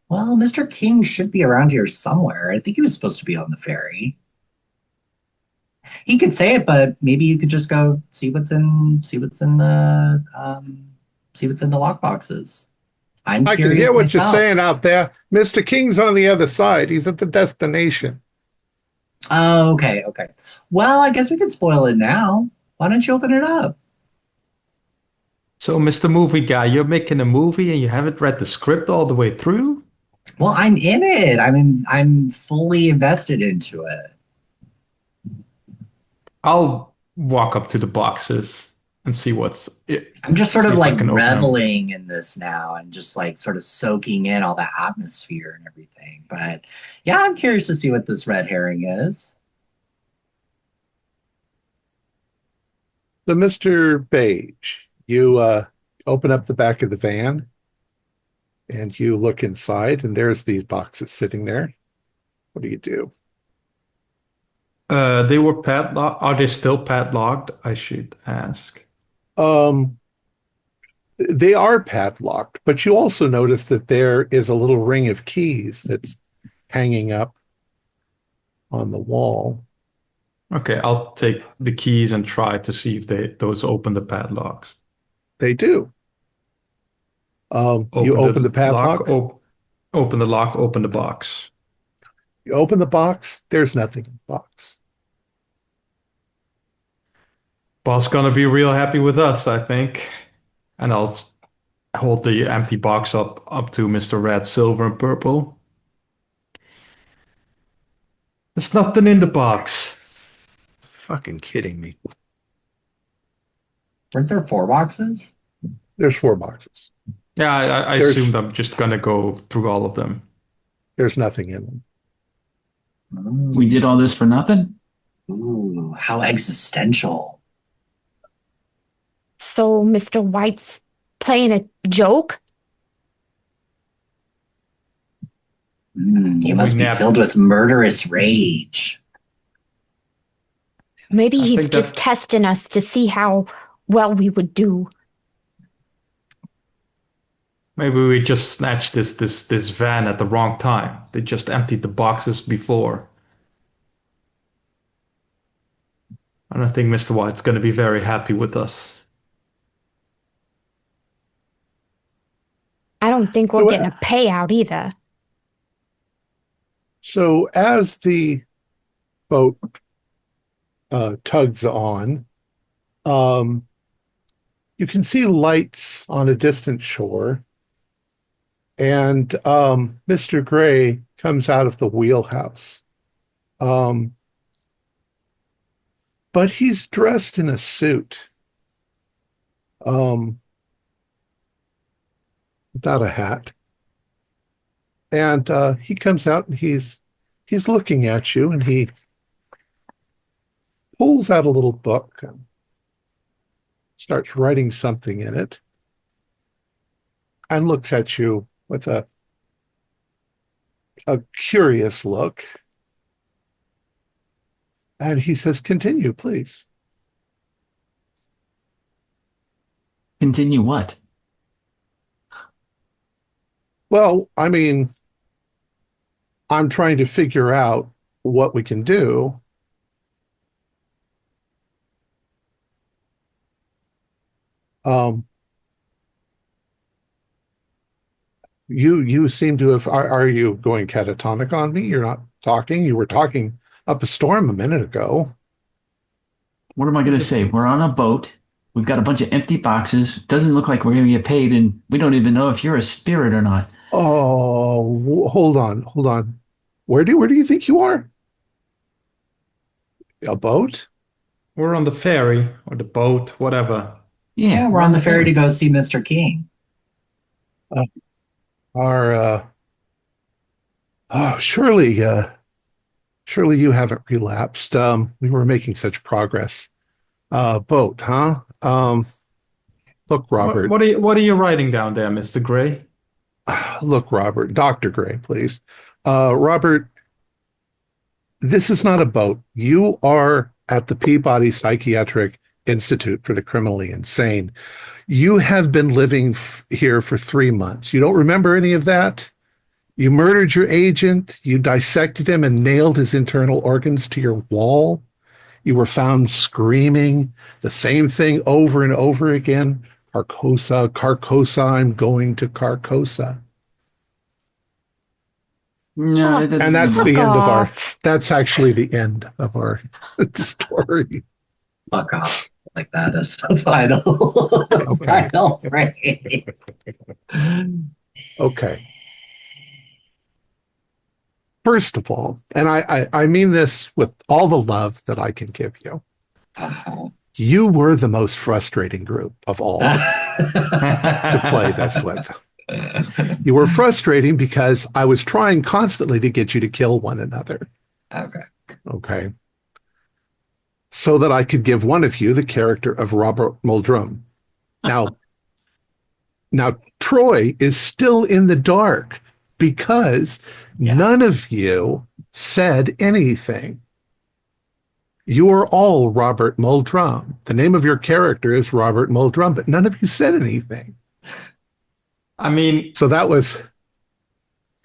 Well, Mr. King should be around here somewhere. I think he was supposed to be on the ferry. He could say it, but maybe you could just go see what's in the lock boxes. I'm I can curious hear what you're myself. saying out there. Mr. King's on the other side. He's at the destination. Oh, okay, okay. Well, I guess we could spoil it now. Why don't you open it up? So, Mr. Movie Guy, you're making a movie and you haven't read the script all the way through? Well, I'm in it. I'm fully invested into it. I'll walk up to the boxes and see what's it. I'm just sort See of if I like can open them. reveling in this now and just like sort of soaking in all the atmosphere and everything. But yeah, I'm curious to see what this red herring is. So, Mr. Beige, you open up the back of the van and you look inside, and there's these boxes sitting there. What do you do? They were padlocked. Are they still padlocked? I should ask. Um, they are padlocked, but you also notice that there is a little ring of keys that's hanging up on the wall. Okay, I'll take the keys and try to see if those open the padlocks. They do. You open the lock, padlock, open the lock, open the box. you open the box, there's nothing in the box. Boss gonna be real happy with us, I think. And I'll hold the empty box up to Mr. Red, Silver, and Purple. There's nothing in the box. fucking kidding me? Weren't there 4 boxes? There's 4 boxes. Yeah, I There's assumed I'm just gonna go through all of them. there's nothing in them. We did all this for nothing? Ooh, how existential. So Mr. White's playing a joke? You must be nap- filled with murderous rage. Maybe I he's think just that- testing us to see how well we would do. Maybe we just snatched this van at the wrong time. They just emptied the boxes before. I don't think Mr. White's gonna be very happy with us. I don't think we're getting a payout either. So as the boat tugs on, you can see lights on a distant shore, and Mr. Gray comes out of the wheelhouse. But he's dressed in a suit, without a hat. And he comes out and he's looking at you, and he pulls out a little book and starts writing something in it, and looks at you with a curious look. And he says, "Continue, please." Continue what? Well, I mean, I'm trying to figure out what we can do. Um, you seem to have. Are you going catatonic on me? You're not talking. You were talking up a storm a minute ago. What am I going to say? We're on a boat. We've got a bunch of empty boxes. Doesn't look like we're going to get paid, and we don't even know if you're a spirit or not. Oh, hold on. Where do you think you are? A boat? We're on the ferry or the boat, whatever. Yeah, we're on the ferry to go see Mr. King. Our oh, surely you haven't relapsed. We were making such progress. Boat, huh? Look, Robert. What are you writing down there, Mr. Gray? Look, Robert. Dr. Gray, please. Robert, this is not a boat. You are at the Peabody Psychiatric Institute for the Criminally Insane. You have been living here for 3 months. You don't remember any of that? You murdered your agent. You dissected him and nailed his internal organs to your wall. You were found screaming the same thing over and over again. Carcosa, Carcosa, I'm going to Carcosa. No, that doesn't And that's look- the end of our, off. that's actually the end of our story. Fuck off. Like that is the final, Okay. final phrase. Okay. First of all, and I mean this with all the love that I can give you, Uh-huh. you were the most frustrating group of all to play this with. You were frustrating because I was trying constantly to get you to kill one another. Okay. Okay. So that I could give one of you the character of Robert Muldrum. Now Troy is still in the dark because none of you said anything. You are all Robert Muldrum. The name of your character is Robert Muldrum, but none of you said anything. I mean, So that was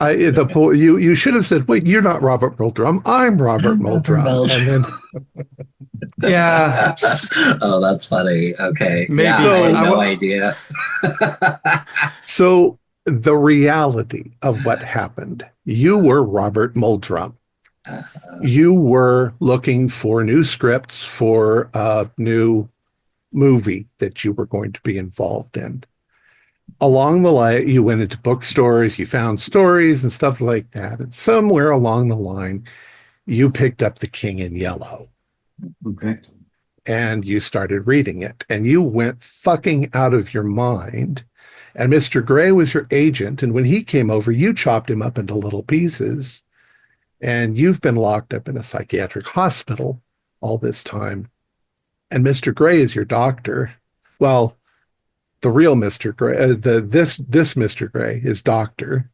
you should have said, "Wait, you're not Robert Muldrum. I'm Robert I'm Robert Muldrum." And then yeah, Oh, that's funny. Okay. Maybe. Yeah, I had I no wa- idea. so the reality of what happened, you were Robert Muldrum. You were looking for new scripts for a new movie that you were going to be involved in. Along the line, you went into bookstores, you found stories and stuff like that. And somewhere along the line, you picked up The King in Yellow. Okay. And you started reading it, and you went fucking out of your mind. And Mr. Gray was your agent, and when he came over, you chopped him up into little pieces, and you've been locked up in a psychiatric hospital all this time. And Mr. Gray is your doctor. Well, the real Mr. Gray, this Mr. Gray is doctor.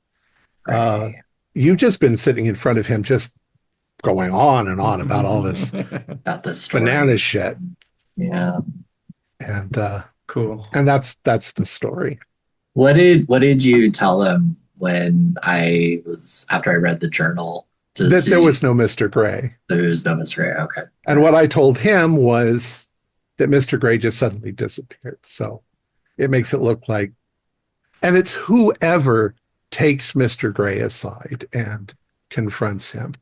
Right. You've just been sitting in front of him, just going on and on about all this About the story. banana shit. Yeah. And Cool. and that's the story. What did you tell him when after I read the journal? That there was no Mr. Gray. There was no Mr. Gray. Okay. And what I told him was that Mr. Gray just suddenly disappeared. So it makes it look like, and it's whoever takes Mr. Gray aside and confronts him.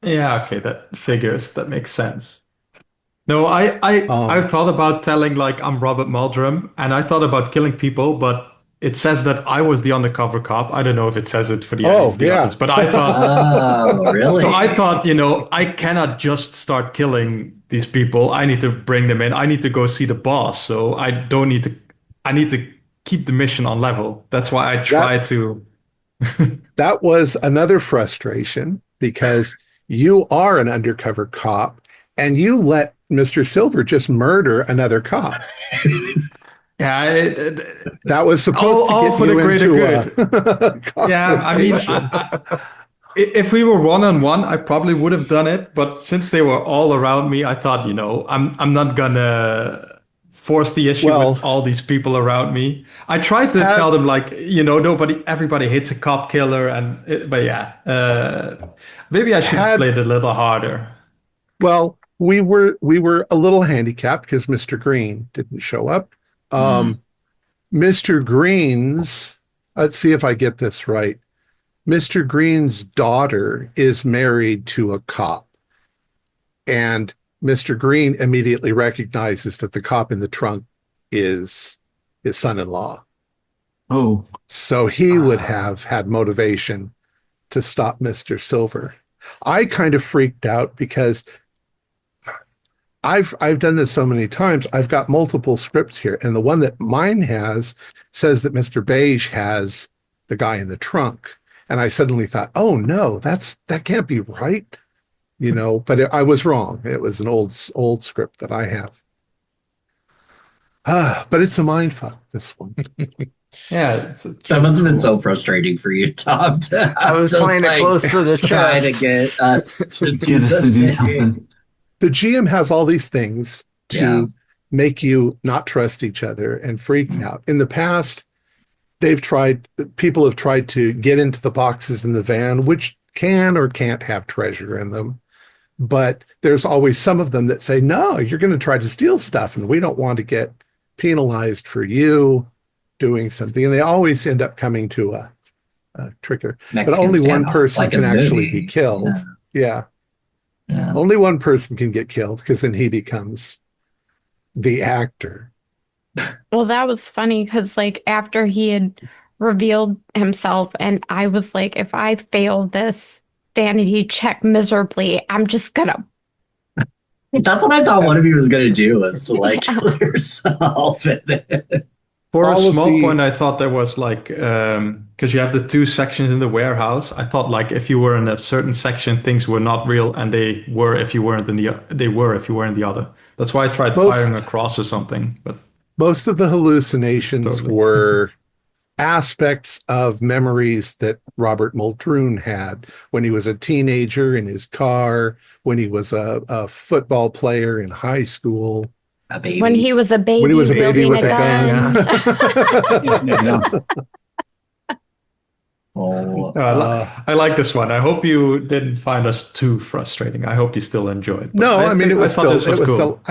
Yeah, okay, that figures. That makes sense. No, I thought about telling like I'm Robert Muldrum, and I thought about killing people, but it says that I was the undercover cop. I don't know if it says it for the others, but I thought, Oh, really? so I thought, I cannot just start killing these people. I need to bring them in. I need to go see the boss. So I need to keep the mission on level. That's why I tried to. That was another frustration because you are an undercover cop and you let Mr. Silver just murder another cop. Yeah, that was supposed to all get for you the greater good. Yeah, I mean, if we were one-on-one, I probably would have done it. But since they were all around me, I thought, I'm not gonna force the issue with all these people around me. I tried to tell them like, everybody hates a cop killer, but yeah, maybe I should have played a little harder. Well, we were a little handicapped because Mr. Green didn't show up. Mr. Green's, let's see if I get this right. Mr. Green's daughter is married to a cop. And Mr. Green immediately recognizes that the cop in the trunk is his son-in-law. Oh. So he would have had motivation to stop Mr. Silver. I kind of freaked out because I've done this so many times. I've got multiple scripts here, and the one that mine has says that Mr. Beige has the guy in the trunk. And I suddenly thought, oh no, that can't be right. But I was wrong. It was an old script that I have. But it's a mindfuck, this one. Yeah, that must have been so frustrating for you, Tom. I was playing it close to the chest. Trying to get us to do something. The GM has all these things to make you not trust each other and freak out. In the past, people have tried to get into the boxes in the van, which can or can't have treasure in them. But there's always some of them that say, no, you're going to try to steal stuff, and we don't want to get penalized for you doing something. And they always end up coming to a trigger. But only one person can actually be killed. Yeah. Only one person can get killed because then he becomes the actor. Well, that was funny because like after he had revealed himself and I was like, if I fail this vanity check miserably, I'm just gonna. That's what I thought one of you was gonna do, was to like kill yourself. For a small point, I thought there was like, because you have the two sections in the warehouse. I thought like if you were in a certain section, things were not real, and they were if you weren't in the other. That's why I tried firing across or something. But most of the hallucinations were aspects of memories that Robert Muldoon had when he was a teenager in his car, when he was a football player in high school. A baby. When he was a baby, with a gun. I like this one. I hope you didn't find us too frustrating. I hope you still enjoyed. No, I mean, it was still,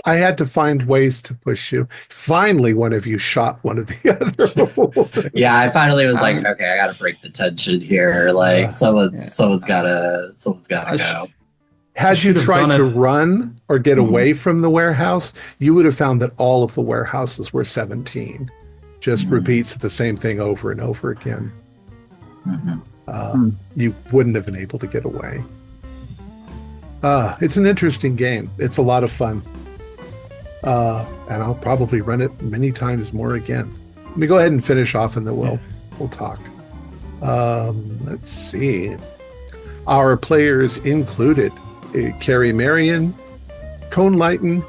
I had to find ways to push you. Finally, one of you shot one of the other. Yeah, I finally was like, okay, I got to break the tension here. Like someone's gotta go. Had you tried to run or get away from the warehouse, you would have found that all of the warehouses were 17. Just repeats of the same thing over and over again. You wouldn't have been able to get away. It's an interesting game. It's a lot of fun. And I'll probably run it many times more again. Let me go ahead and finish off and then we'll talk. Let's see. Our players included Carrie Marion, Cone Lighton,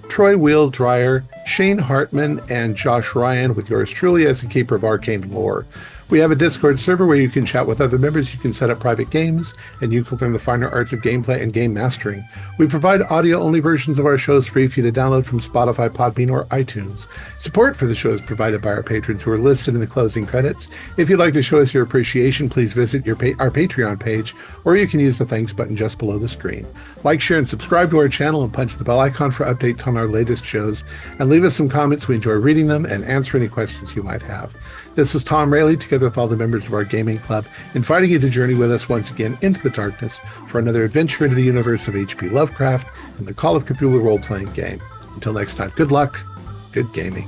Troy Wheeldryer, Shane Hartman, and Josh Ryan, with yours truly as the keeper of arcane lore. We have a Discord server where you can chat with other members, you can set up private games, and you can learn the finer arts of gameplay and game mastering. We provide audio-only versions of our shows free for you to download from Spotify, Podbean, or iTunes. Support for the show is provided by our patrons who are listed in the closing credits. If you'd like to show us your appreciation, please visit our Patreon page, or you can use the thanks button just below the screen. Like, share, and subscribe to our channel, and punch the bell icon for updates on our latest shows, and leave us some comments. We enjoy reading them and answer any questions you might have. This is Thom Raley, together with all the members of our gaming club, inviting you to journey with us once again into the darkness for another adventure into the universe of H.P. Lovecraft and the Call of Cthulhu role-playing game. Until next time, good luck, good gaming.